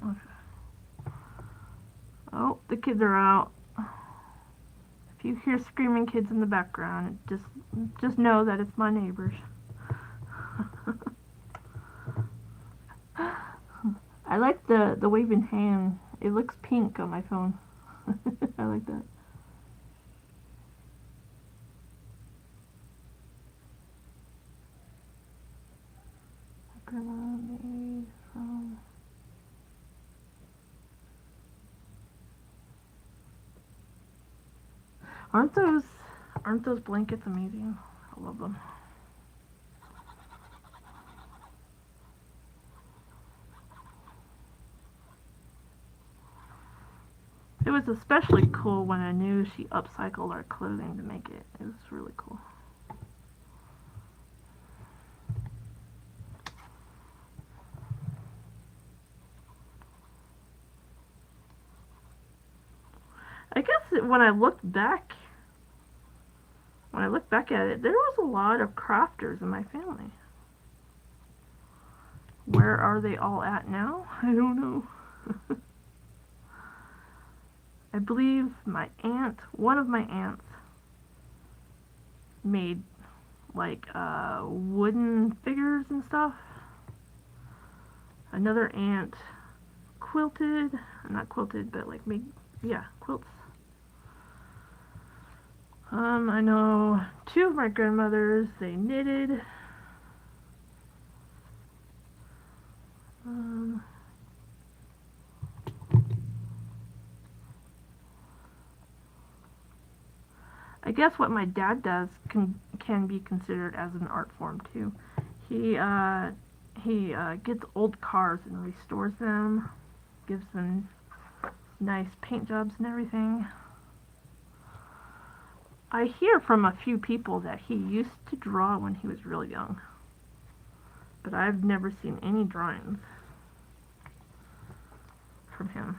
Okay. Oh, the kids are out. If you hear screaming kids in the background, just know that it's my neighbors. I like the waving hand. It looks pink on my phone. I like that. Grandma made from... Aren't those blankets amazing? I love them. It was especially cool when I knew she upcycled our clothing to make it. It was really cool. I guess when I look back at it, there was a lot of crafters in my family. Where are they all at now? I don't know. I believe one of my aunts made like wooden figures and stuff. Another aunt quilted, not quilted, but like made, yeah, quilts. I know two of my grandmothers, they knitted. I guess what my dad does can be considered as an art form too. He gets old cars and restores them, gives them nice paint jobs and everything. I hear from a few people that he used to draw when he was really young, but I've never seen any drawings from him.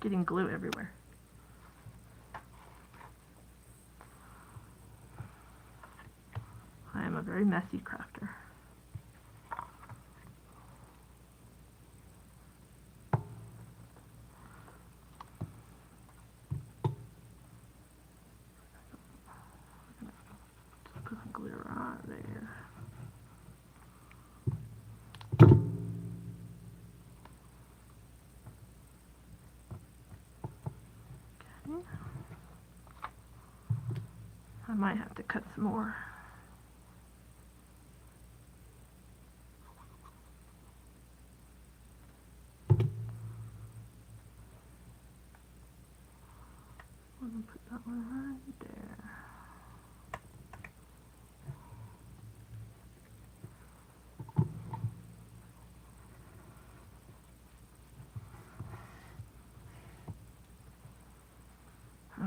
Getting glue everywhere. I am a very messy crafter. might have to cut some more. I'm gonna put that one right there.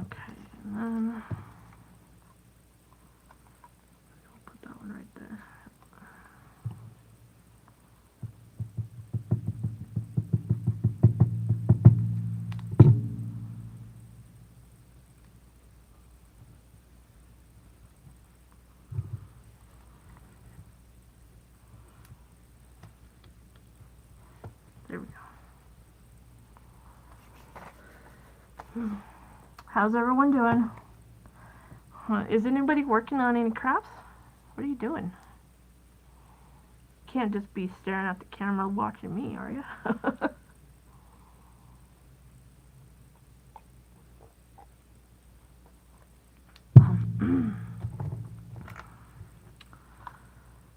Okay, and then I'll put that one right there. There we go. How's everyone doing? Is anybody working on any crafts? What are you doing? Can't just be staring at the camera watching me, are you?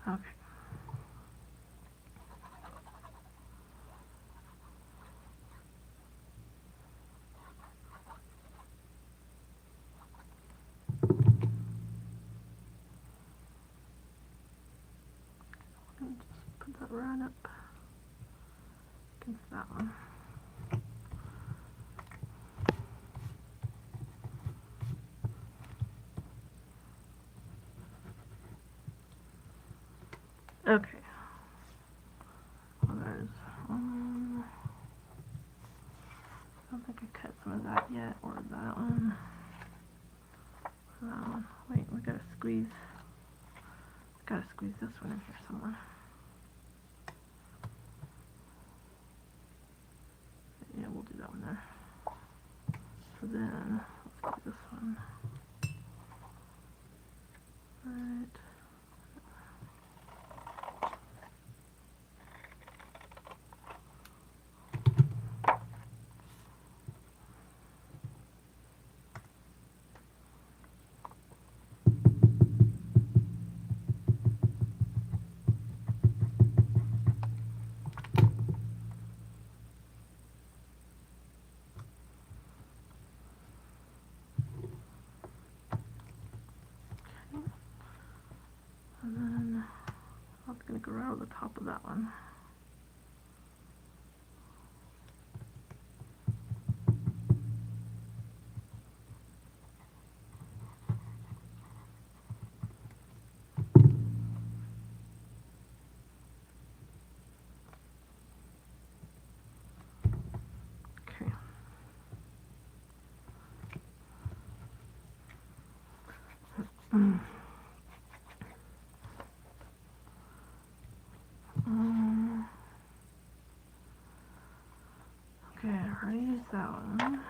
Okay. Just put that right up against that one. Okay. Well, there's one. I don't think I cut some of that yet, or that one. That one. Wait, we gotta squeeze. Gotta squeeze this one in here somewhere. Yeah, we'll do that one there. So then, let's do this one. Right. And then I'm gonna go right over the top of that one. Okay. Okay, I already used that one.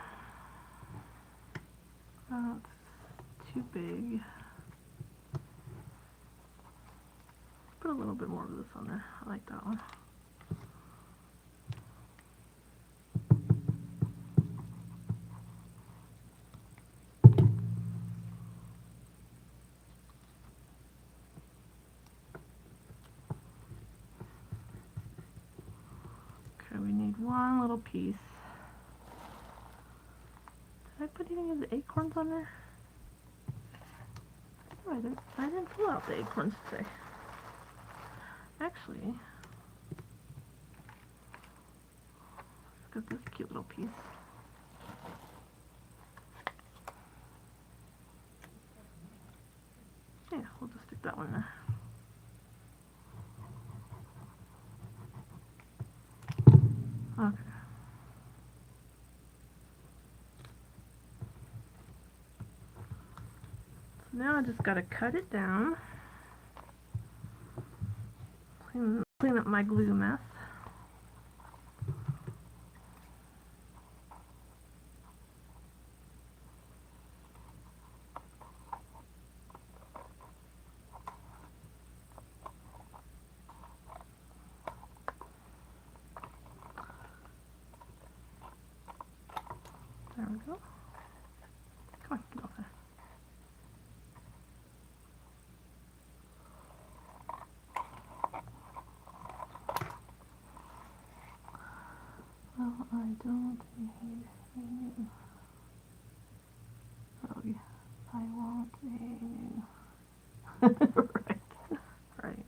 That's too big. Put a little bit more of this on there. I like that one. Okay, we need one little piece. Did I put any of the acorns on there? Oh, I didn't pull out the acorns today. Actually, let's get this cute little piece. Yeah, we'll just stick that one there. Okay. So now I just gotta cut it down. Clean up my glue mess. There we go. Come on, get off there. don't need a new. Oh, yeah. I want a new. Right. Right.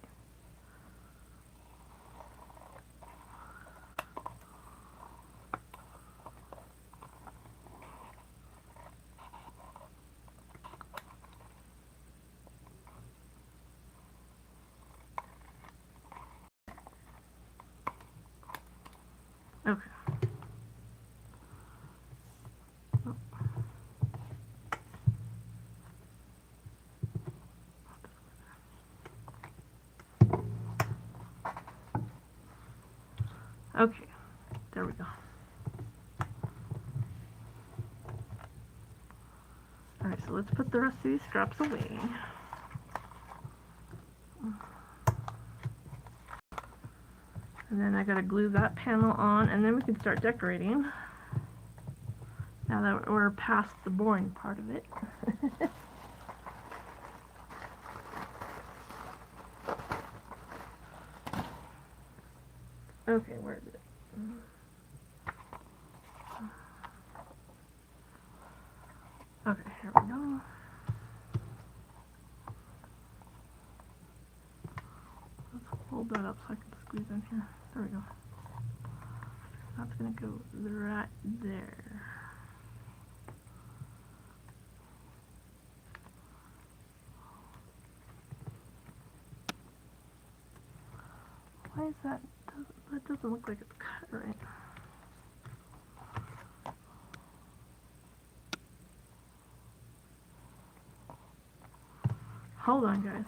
Okay. Okay, there we go. Alright, so let's put the rest of these scraps away. And then I gotta glue that panel on, and then we can start decorating. Now that we're past the boring part of it. Okay, where is it? Okay, here we go. Let's hold that up so I can squeeze in here. There we go. That's gonna go right there. Why is that? That doesn't look like it's cut right. Hold on, guys.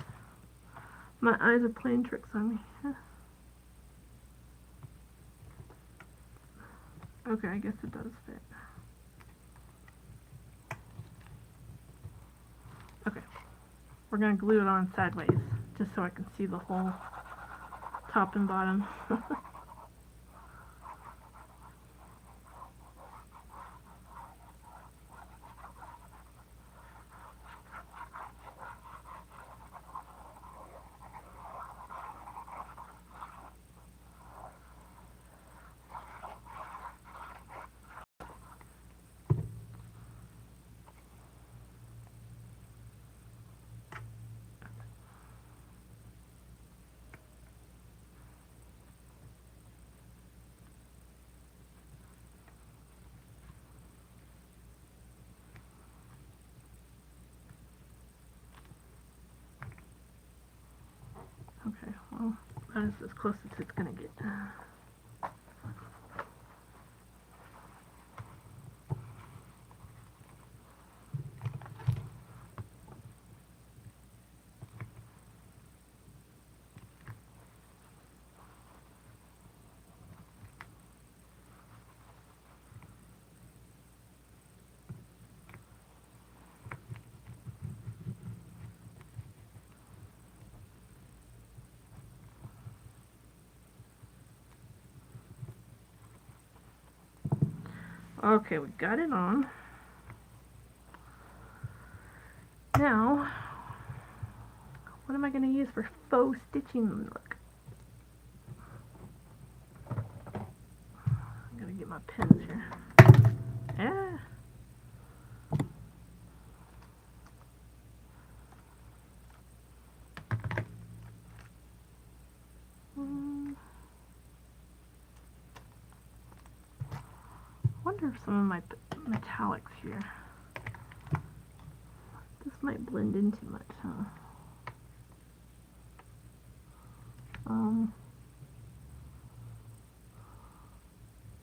My eyes are playing tricks on me. Okay, I guess it does fit. Okay. We're gonna glue it on sideways, just so I can see the whole top and bottom. Okay, well, that is as close as it's gonna get. Okay, we got it on. Now, what am I going to use for faux stitching? Look. I'm going to get my pins here. Yeah. I wonder if some of my metallics here. This might blend in too much, huh?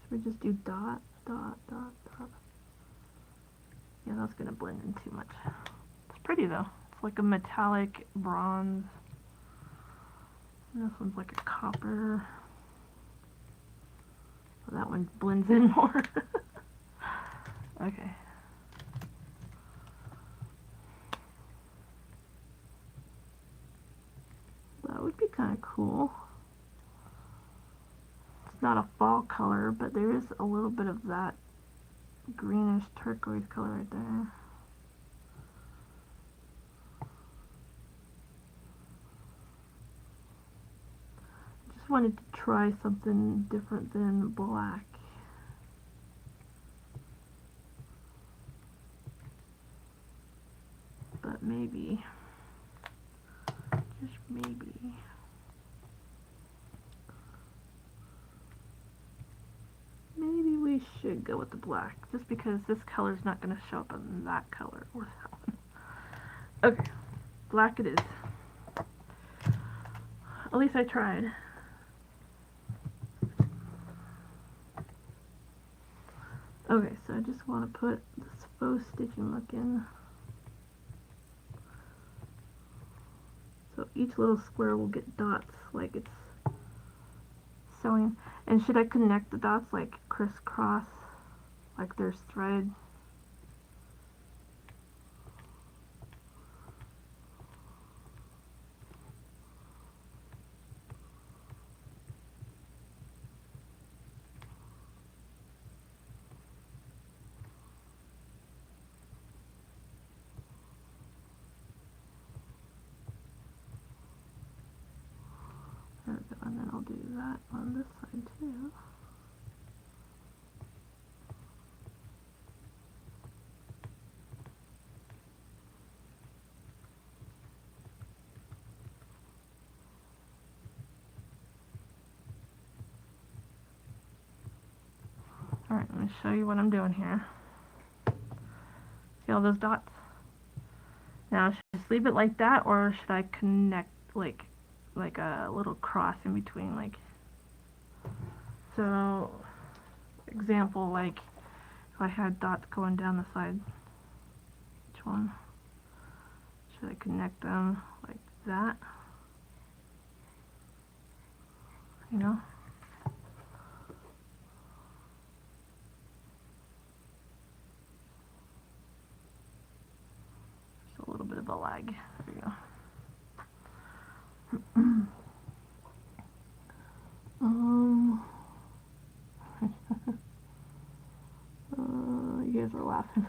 Should we just do dot, dot, dot, dot? Yeah, that's gonna blend in too much. It's pretty though. It's like a metallic bronze. And this one's like a copper. Well, that one blends in more. Okay. That would be kind of cool. It's not a fall color, but there is a little bit of that greenish turquoise color right there. Just wanted to try something different than black. maybe, just maybe, we should go with the black, just because this color is not going to show up on that color or that one. Okay, black it is. At least I tried. Okay, so I just want to put this faux stitching look in. So each little square will get dots like it's sewing. And should I connect the dots like crisscross, like there's thread? There we go, and then I'll do that on this side too. Alright, I'm going to show you what I'm doing here. See all those dots? Now, should I just leave it like that, or should I connect like a little cross in between, like, so, example, like, if I had dots going down the side, which one? Should I connect them like that? You know? Just a little bit of a lag. There we go. You guys are laughing.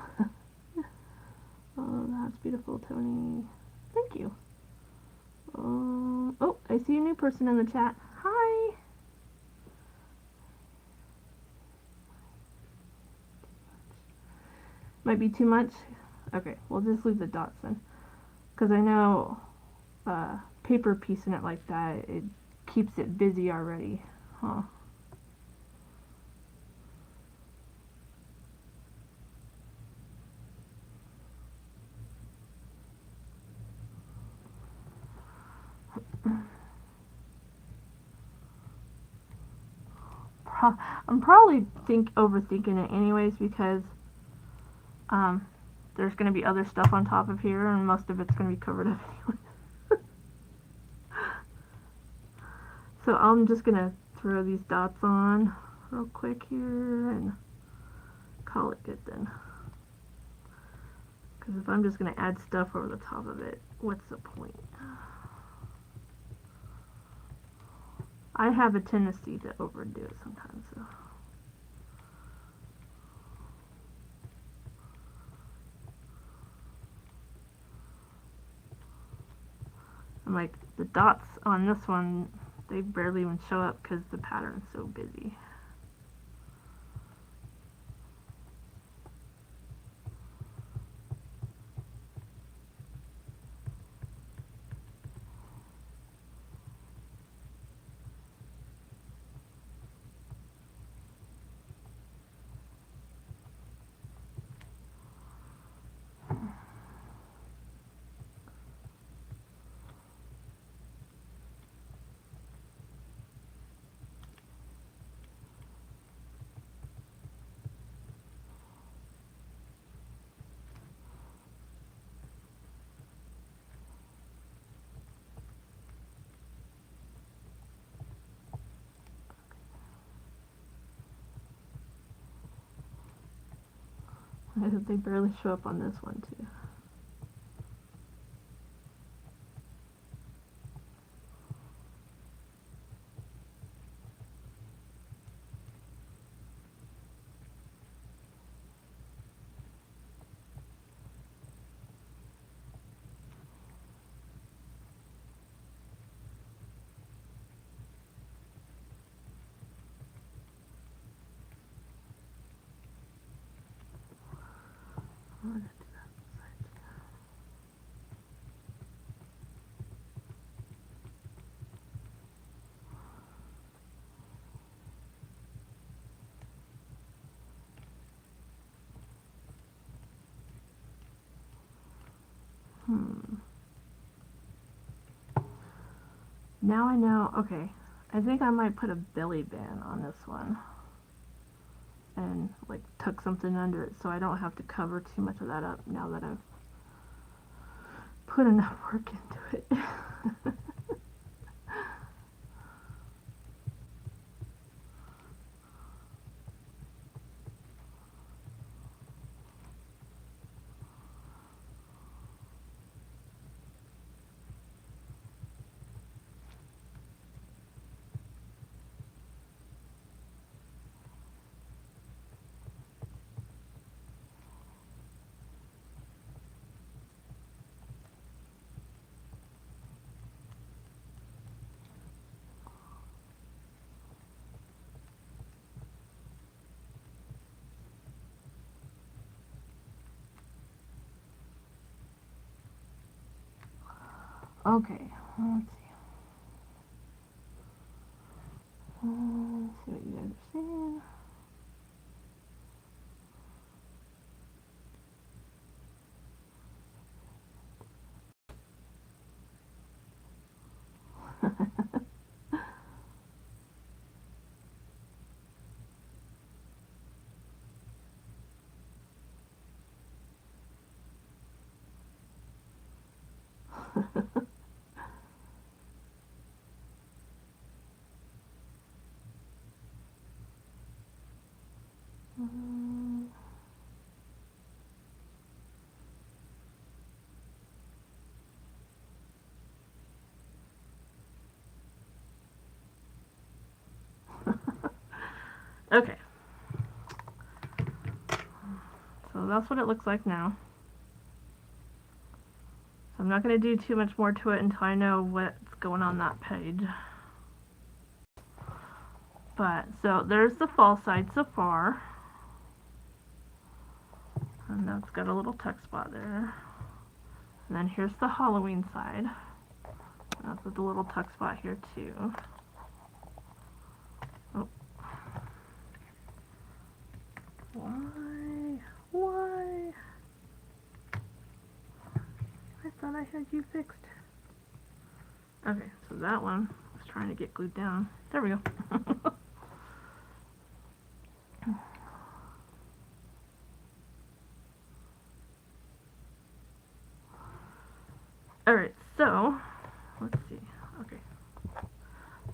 Oh, that's beautiful, Tony. Thank you. Oh, I see a new person in the chat. Hi. Might be too much. Okay, we'll just leave the dots then, because I know paper piecing it like that, it keeps it busy already, huh? I'm probably overthinking it anyways, because there's going to be other stuff on top of here, and most of it's going to be covered up anyways. So I'm just going to throw these dots on real quick here and call it good then. Because if I'm just going to add stuff over the top of it, what's the point? I have a tendency to overdo it sometimes, so. And like the dots on this one, they barely even show up because the pattern's so busy. They barely show up on this one too. Now I know, okay, I think I might put a belly band on this one and like tuck something under it so I don't have to cover too much of that up now that I've put enough work into it. Okay, let's see. Let's see what you guys are seeing. Okay. So that's what it looks like now. So I'm not going to do too much more to it until I know what's going on that page. But, so there's the fall side so far. And that's got a little tuck spot there. And then here's the Halloween side. That's with the little tuck spot here too. Oh. Why? I thought I had you fixed. Okay, so that one was trying to get glued down. There we go. Alright, so, let's see. Okay.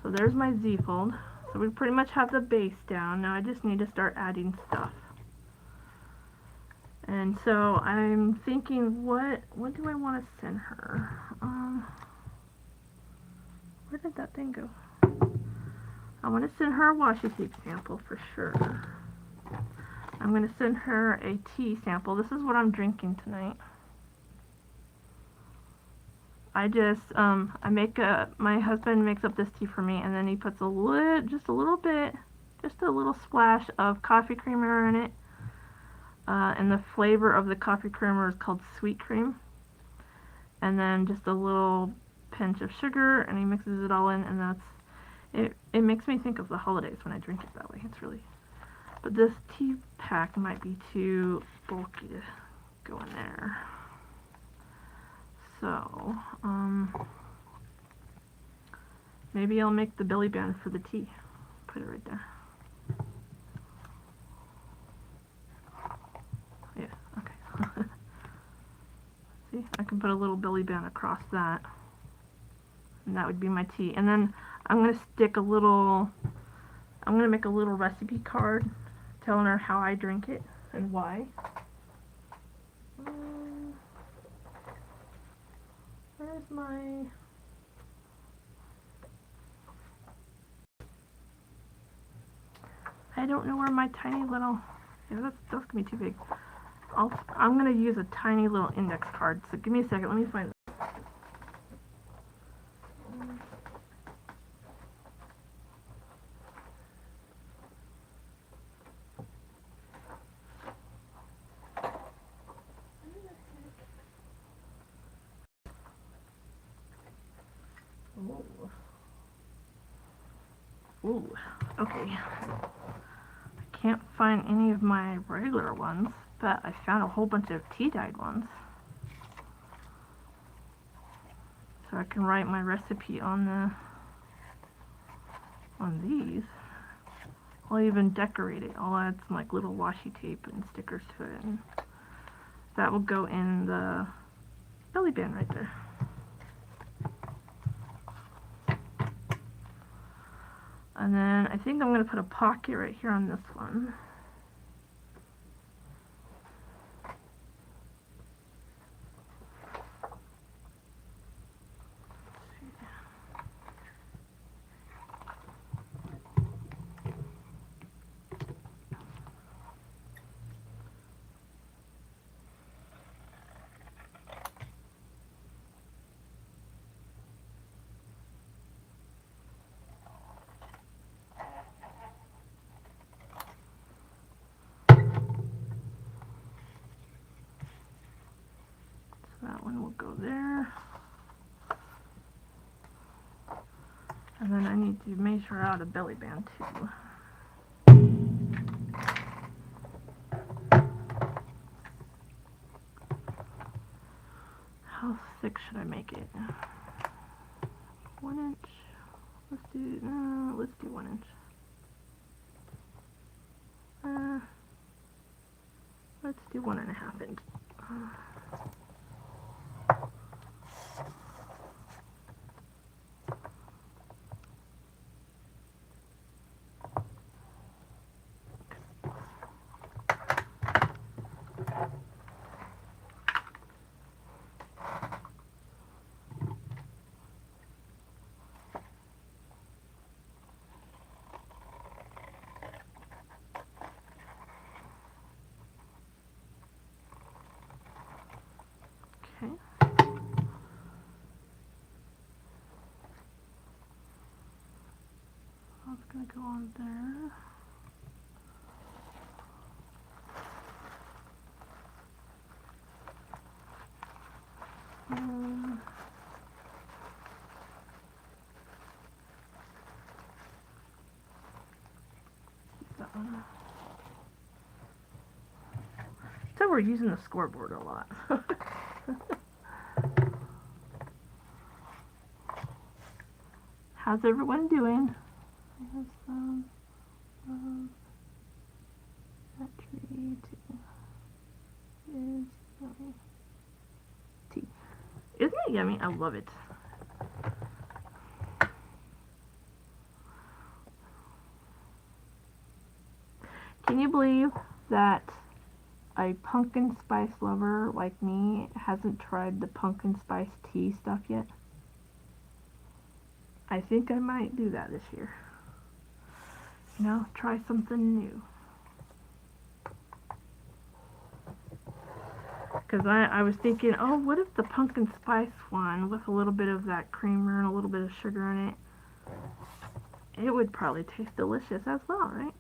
So there's my Z-fold. So we pretty much have the base down. Now I just need to start adding stuff. And so I'm thinking, what do I want to send her? Where did that thing go? I want to send her a washi tape sample for sure. I'm going to send her a tea sample. This is what I'm drinking tonight. I just, my husband makes up this tea for me, and then he puts just a little splash of coffee creamer in it. And the flavor of the coffee creamer is called sweet cream. And then just a little pinch of sugar, and he mixes it all in, and that's it. It makes me think of the holidays when I drink it that way. It's really, but this tea pack might be too bulky to go in there. So, maybe I'll make the belly band for the tea. Put it right there. Yeah, okay. See, I can put a little belly band across that. And that would be my tea. And then I'm going to make a little recipe card telling her how I drink it and why. Where's my... I don't know where my tiny little... Yeah, that's going to be too big. I'm going to use a tiny little index card. So give me a second. Let me find it. Ooh, okay. I can't find any of my regular ones, but I found a whole bunch of tea-dyed ones. so I can write my recipe on these. I'll even decorate it. I'll add some like little washi tape and stickers to it, and that will go in the belly band right there. And then I think I'm going to put a pocket right here on this one. That one will go there. And then I need to measure out a belly band too. How thick should I make it? 1 inch. Let's do 1 inch. Let's do 1.5 inch. Okay. That's going to go on there. That one. So we're using the scoreboard a lot. How's everyone doing? I have some that tree is yummy. Tea. Isn't it yummy? I love it. Can you believe that a pumpkin spice lover like me hasn't tried the pumpkin spice tea stuff yet? I think I might do that this year. You know, try something new. Because I was thinking, oh, what if the pumpkin spice one with a little bit of that creamer and a little bit of sugar in it, it would probably taste delicious as well, right?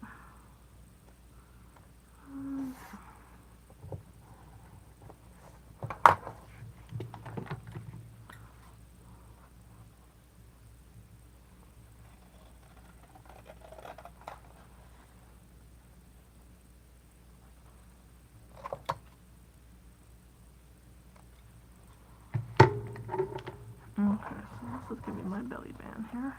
Okay, so this is going to be my belly band here.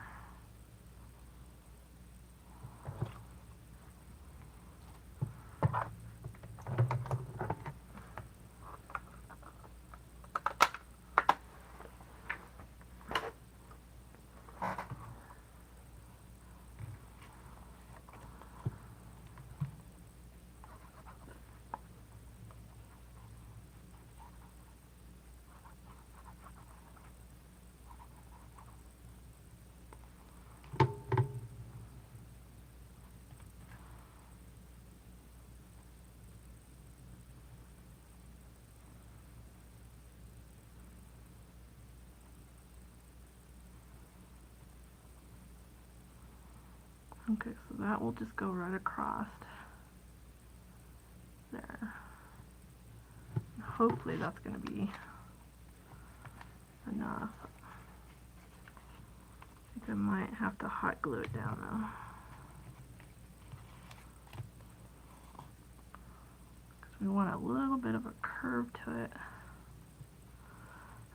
Okay, so that will just go right across there. Hopefully that's going to be enough. I think I might have to hot glue it down though. Because we want a little bit of a curve to it.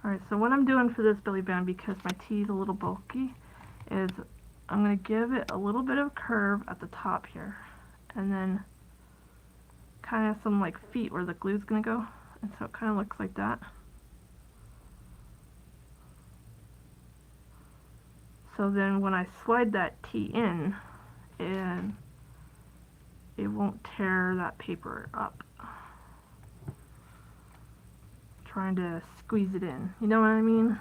Alright, so what I'm doing for this belly band, because my tea is a little bulky, is I'm going to give it a little bit of curve at the top here. And then kind of some like feet where the glue's going to go. And so it kind of looks like that. So then when I slide that tea in, and it won't tear that paper up. Trying to squeeze it in, you know what I mean?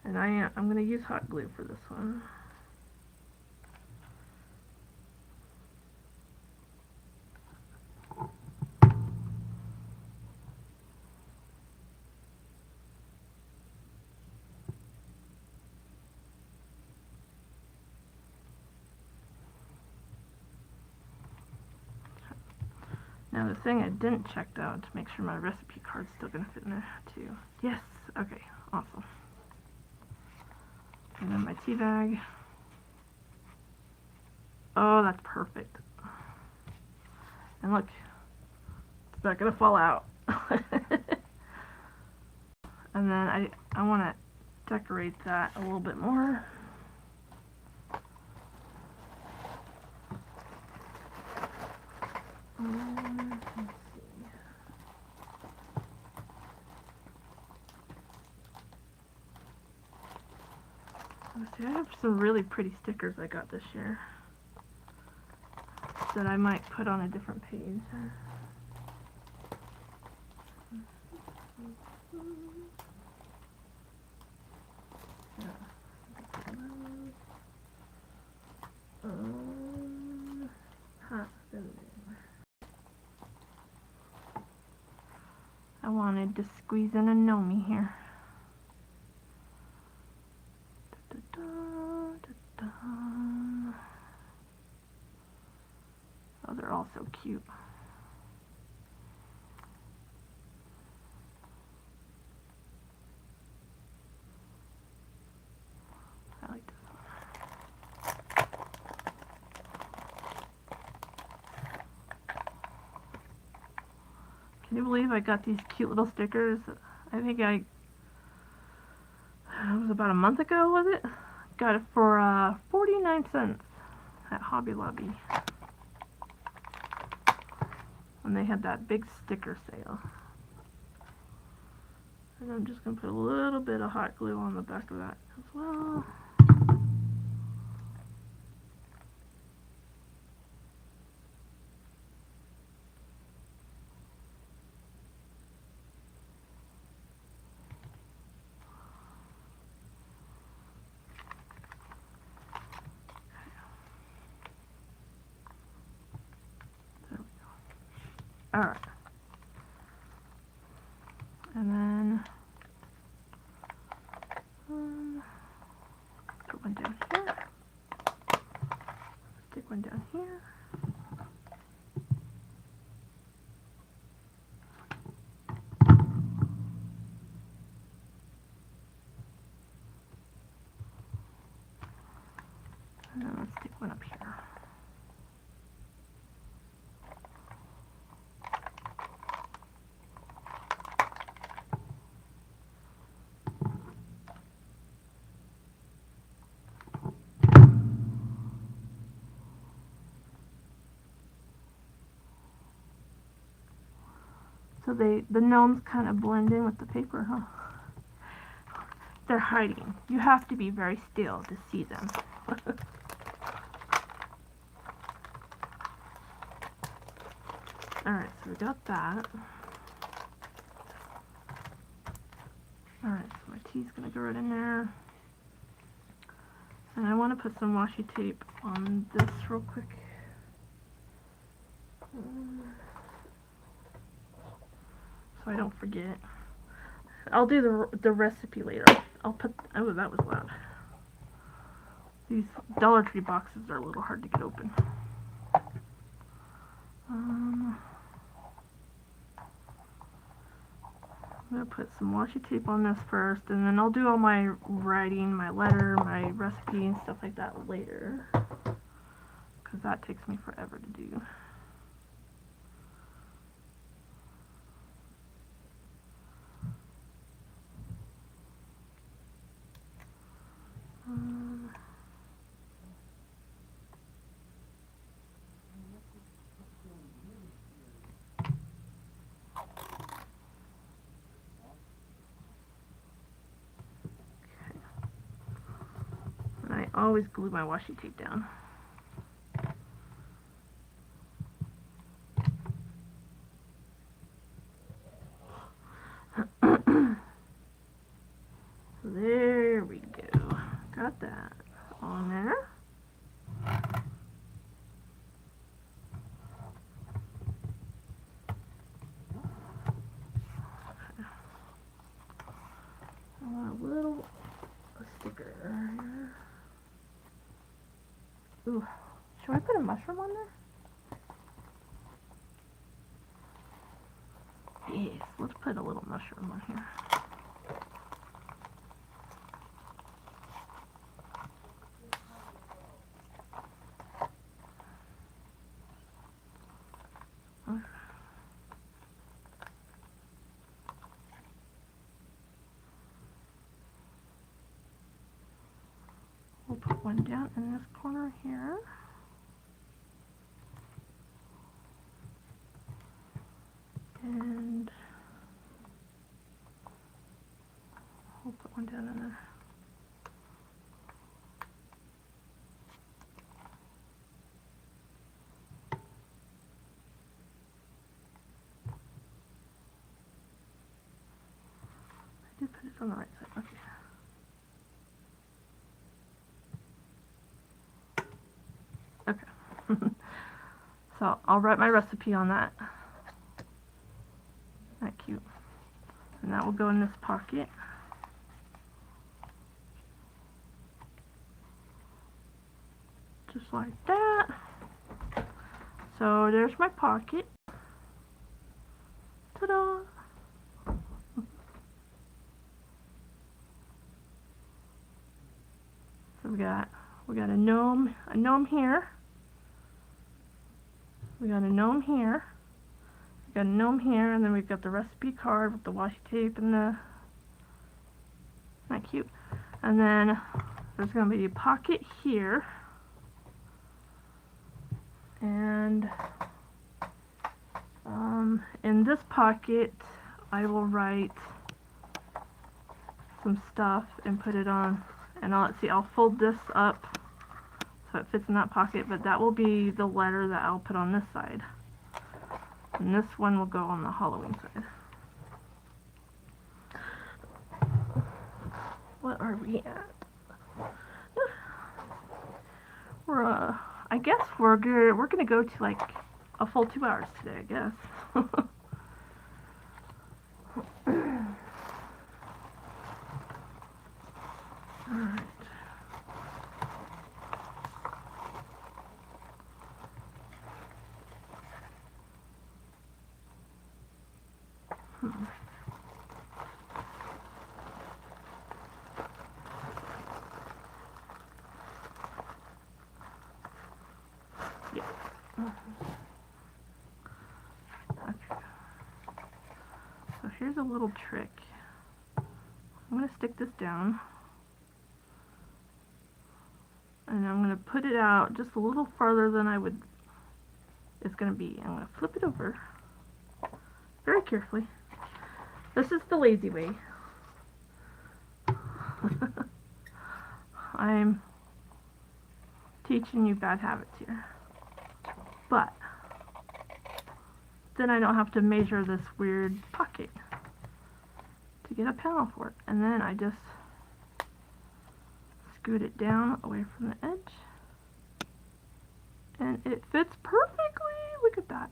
And I'm going to use hot glue for this one. Now the thing I didn't check out to make sure my recipe card's still going to fit in there too. Yes, okay, awesome. And then my tea bag. Oh, that's perfect. And look, it's not going to fall out. And then I want to decorate that a little bit more. Let's see, I have some really pretty stickers I got this year that I might put on a different page. I wanted to squeeze in a Nomi here. Oh, they're all so cute. I like this one. Can you believe I got these cute little stickers? I think it was about a month ago, was it? Got it for 49 cents at Hobby Lobby when they had that big sticker sale. And I'm just going to put a little bit of hot glue on the back of that as well. Alright. And then put one down here. Stick one down here. And then let's stick one up here. So the gnomes kind of blend in with the paper, huh? They're hiding. You have to be very still to see them. Alright, so we got that. Alright, so my tea's gonna go right in there. And I want to put some washi tape on this real quick. So I don't forget. I'll do the recipe later. I'll put, oh, that was loud. These Dollar Tree boxes are a little hard to get open. I'm going to put some washi tape on this first, and then I'll do all my writing, my letter, my recipe, and stuff like that later. Because that takes me forever to do. always glue my washi tape down. There we go. Got that on there. A little sticker here. Ooh, should I put a mushroom on there? Yes, let's put a little mushroom on here. We'll put one down in this corner here. And we'll put one down in there. I did put it on the right side. Okay. Okay. So I'll write my recipe on that. That cute. And that will go in this pocket. Just like that. So there's my pocket. Ta-da! So we got a gnome here. We got a gnome here. We got a gnome here, and then we've got the recipe card with the washi tape and the. Isn't that cute? And then there's going to be a pocket here. And in this pocket, I will write some stuff and put it on. And I'll fold this up so it fits in that pocket, but that will be the letter that I'll put on this side. And this one will go on the Halloween side. What are we at? I guess we're gonna go to like a full 2 hours today, I guess. Alright. Yeah. Okay. So here's a little trick. I'm going to stick this down. And I'm going to put it out just a little farther than it's going to be. I'm going to flip it over very carefully. This is the lazy way. I'm teaching you bad habits here. But then I don't have to measure this weird pocket to get a panel for it. And then I just scoot it down away from the edge. And it fits perfectly. Look at that.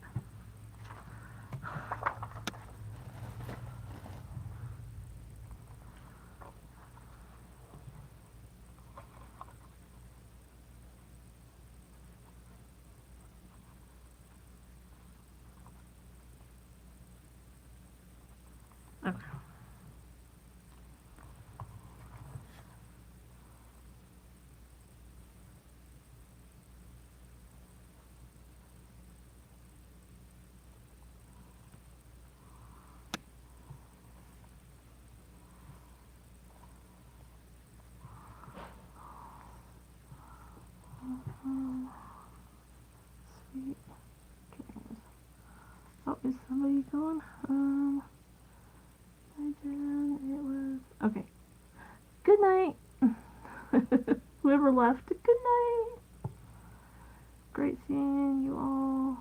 Okay. Sweet. Okay. Oh, is somebody going? Hi, Jen. It was okay. Good night. whoever left, good night. Great seeing you all.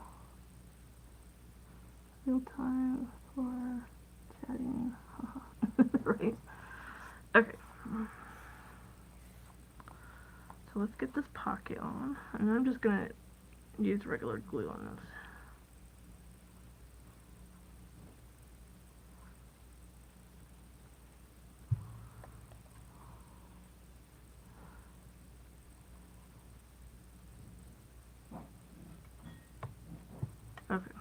Real time for chatting. Right. Okay. So let's get this pocket on. And I'm just gonna use regular glue on this. Okay.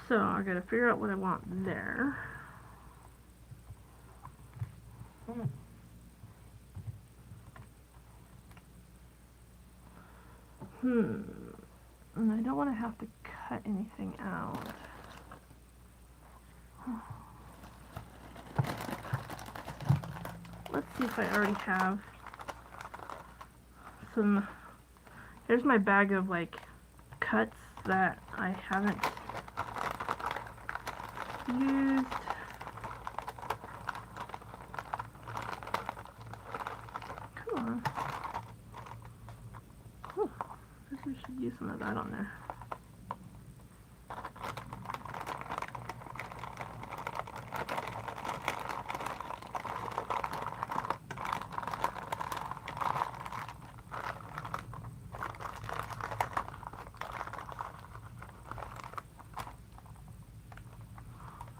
So I gotta figure out what I want there. And I don't want to have to cut anything out. Let's see if I already have some. Here's my bag of like cuts that I haven't used. Come on. Oh, I guess I should use some of that on there.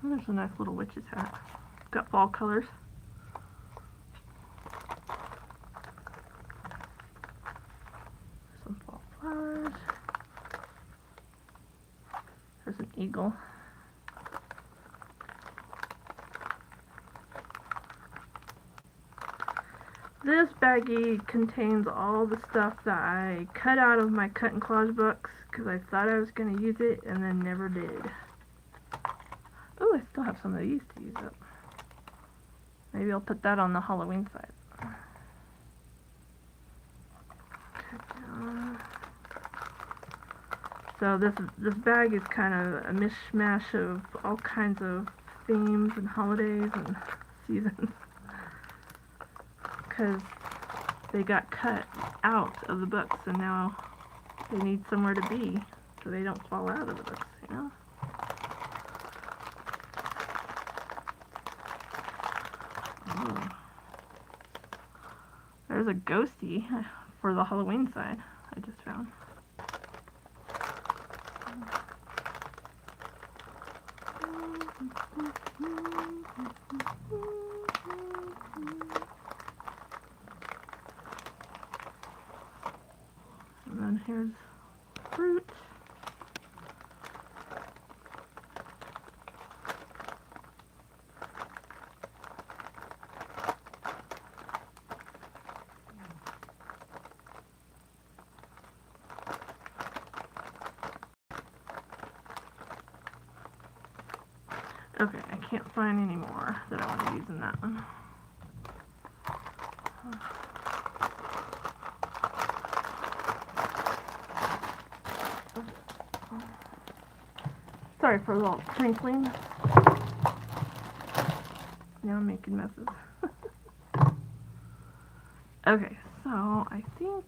Oh, there's a nice little witch's hat. Got fall colors. Some fall flowers. There's an eagle. This baggie contains all the stuff that I cut out of my cut and collage books because I thought I was going to use it and then never did. Oh, I still have some of these to use up. Maybe I'll put that on the Halloween side. So this bag is kind of a mishmash of all kinds of themes and holidays and seasons. Because they got cut out of the books and now they need somewhere to be so they don't fall out of the books, you know? Oh. There's a ghosty for the Halloween side I just found. And then here's fruit. Okay, I can't find any more that I want to use in that one. Sorry for a little twinkling. Now I'm making messes. Okay, so I think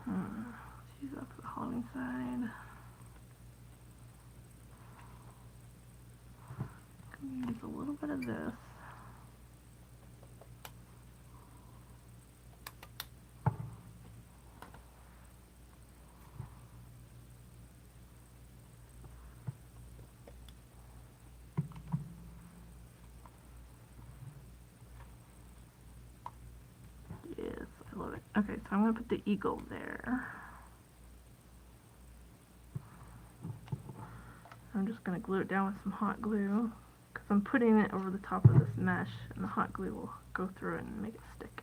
let's use that for the Halloween side. I'm gonna use a little bit of this. Yes, I love it. Okay, so I'm going to put the eagle there. I'm just going to glue it down with some hot glue because I'm putting it over the top of this mesh and the hot glue will go through it and make it stick.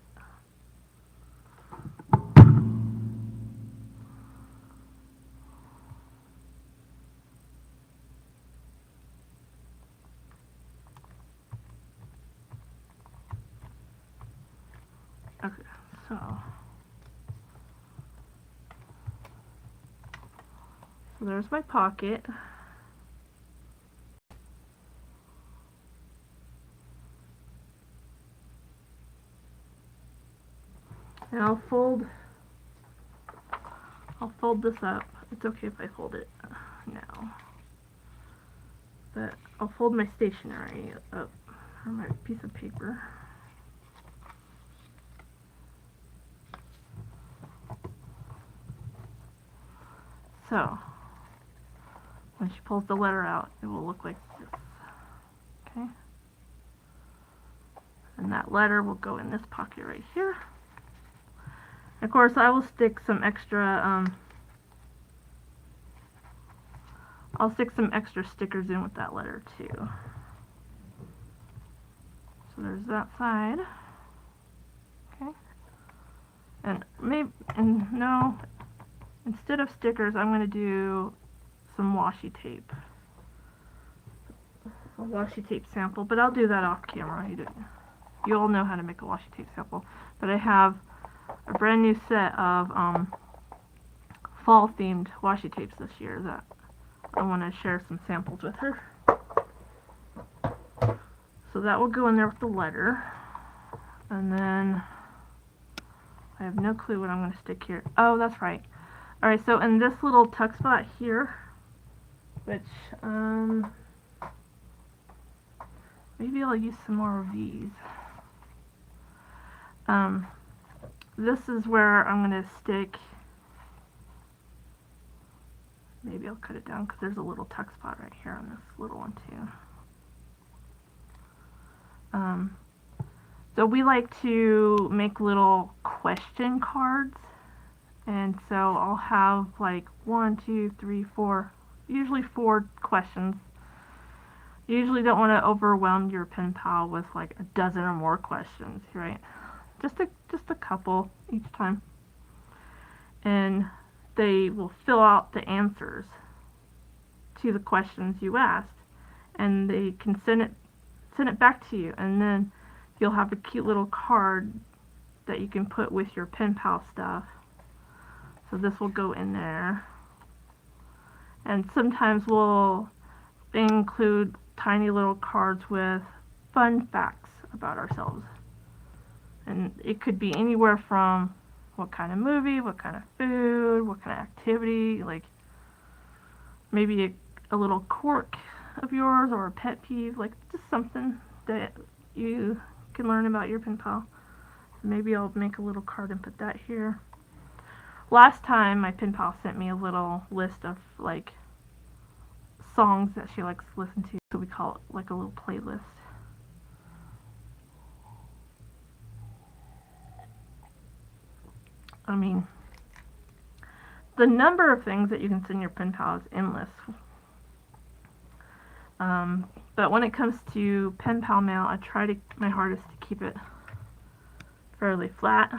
Okay, so there's my pocket. And I'll fold this up. It's okay if I fold it now. But I'll fold my stationery up, or my piece of paper. So, when she pulls the letter out, it will look like this. Okay? And that letter will go in this pocket right here. Of course, I will stick some extra, I'll stick some extra stickers in with that letter too. So there's that side. Okay. And no, instead of stickers, I'm going to do some washi tape. A washi tape sample, but I'll do that off camera. You all know how to make a washi tape sample. But I have a brand new set of fall themed washi tapes this year that I want to share some samples with her. So that will go in there with the letter. And then I have no clue what I'm going to stick here. Oh, that's right. Alright, so in this little tuck spot here, which, maybe I'll use some more of these. This is where I'm going to stick, maybe I'll cut it down because there's a little tuck spot right here on this little one too. So we like to make little question cards, and so I'll have like 1, 2, 3, 4, usually 4 questions. You usually don't want to overwhelm your pen pal with like a dozen or more questions, right? Just a couple each time. And they will fill out the answers to the questions you asked, and they can send it back to you, and then you'll have a cute little card that you can put with your pen pal stuff. So this will go in there. And sometimes we'll include tiny little cards with fun facts about ourselves. And it could be anywhere from what kind of movie, what kind of food, what kind of activity, like maybe a little quirk of yours or a pet peeve, like just something that you can learn about your pen pal. So maybe I'll make a little card and put that here. Last time my pen pal sent me a little list of like songs that she likes to listen to, so we call it like a little playlist. I mean, the number of things that you can send your pen pal is endless. But when it comes to pen pal mail, I try my hardest to keep it fairly flat.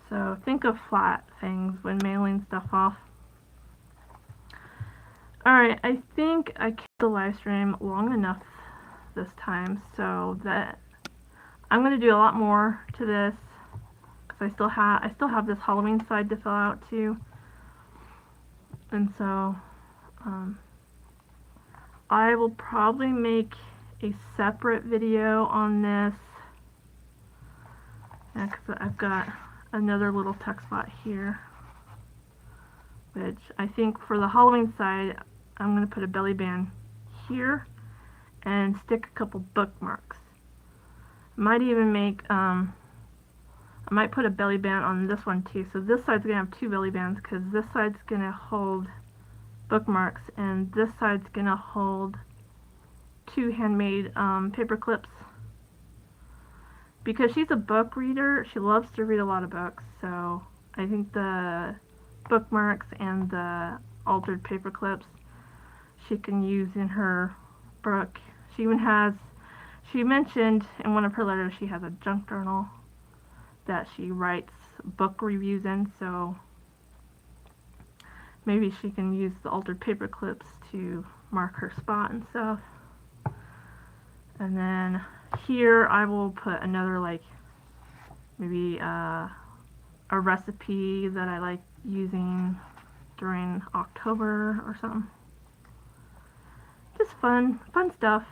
So think of flat things when mailing stuff off. Alright, I think I kept the live stream long enough this time, so that I'm going to do a lot more to this, because I still have this Halloween side to fill out too. And so I will probably make a separate video on this, because I've got another little tuck spot here, which I think for the Halloween side I'm going to put a belly band here and stick a couple bookmarks. I might even make I might put a belly band on this one too, so this side's going to have 2 belly bands, because this side's going to hold bookmarks and this side's going to hold 2 handmade paper clips. Because she's a book reader, she loves to read a lot of books, so I think the bookmarks and the altered paper clips she can use in her book. She mentioned in one of her letters she has a junk journal that she writes book reviews in, so maybe she can use the altered paper clips to mark her spot and stuff. And then here I will put another, like, maybe a recipe that I like using during October or something. Just fun stuff.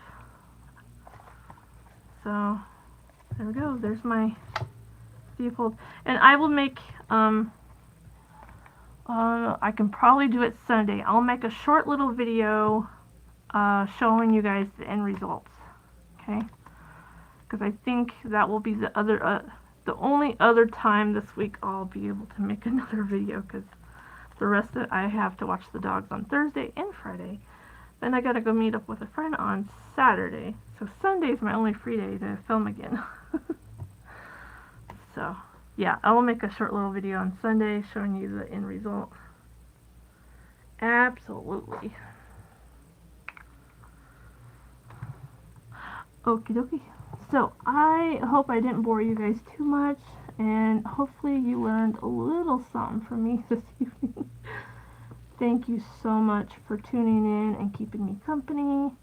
So there we go. There's see if we'll, and I will make, I can probably do it Sunday. I'll make a short little video showing you guys the end results, okay? Because I think that will be the only other time this week I'll be able to make another video, because the rest of it I have to watch the dogs on Thursday and Friday. Then I gotta go meet up with a friend on Saturday. So Sunday's my only free day to film again. So, yeah, I will make a short little video on Sunday showing you the end result. Absolutely. Okie dokie. So, I hope I didn't bore you guys too much, and hopefully you learned a little something from me this evening. Thank you so much for tuning in and keeping me company.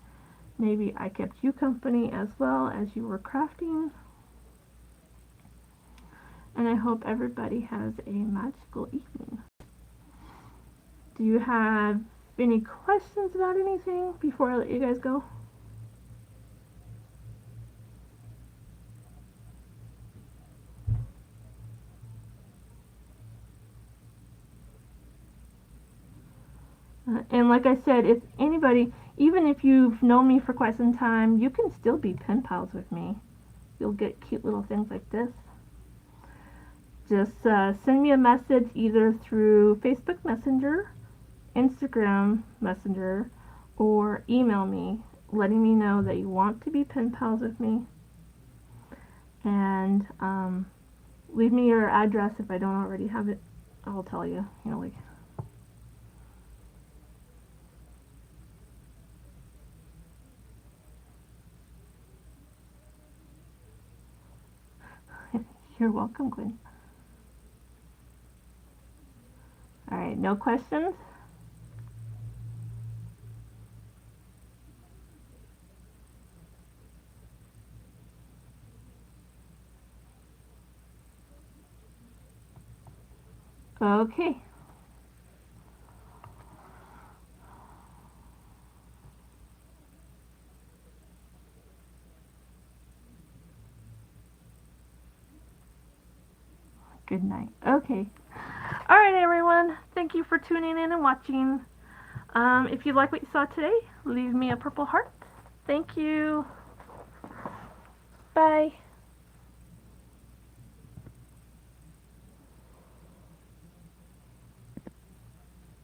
Maybe I kept you company as well as you were crafting. And I hope everybody has a magical evening. Do you have any questions about anything before I let you guys go? And like I said, if anybody, even if you've known me for quite some time, you can still be pen pals with me. You'll get cute little things like this. Just send me a message either through Facebook Messenger, Instagram Messenger, or email me letting me know that you want to be pen pals with me. And leave me your address if I don't already have it. I'll tell you, you know, like. You're welcome, Gwen. Alright, no questions? Okay. Good night. Okay. Alright, everyone. Thank you for tuning in and watching. If you like what you saw today, leave me a purple heart. Thank you. Bye.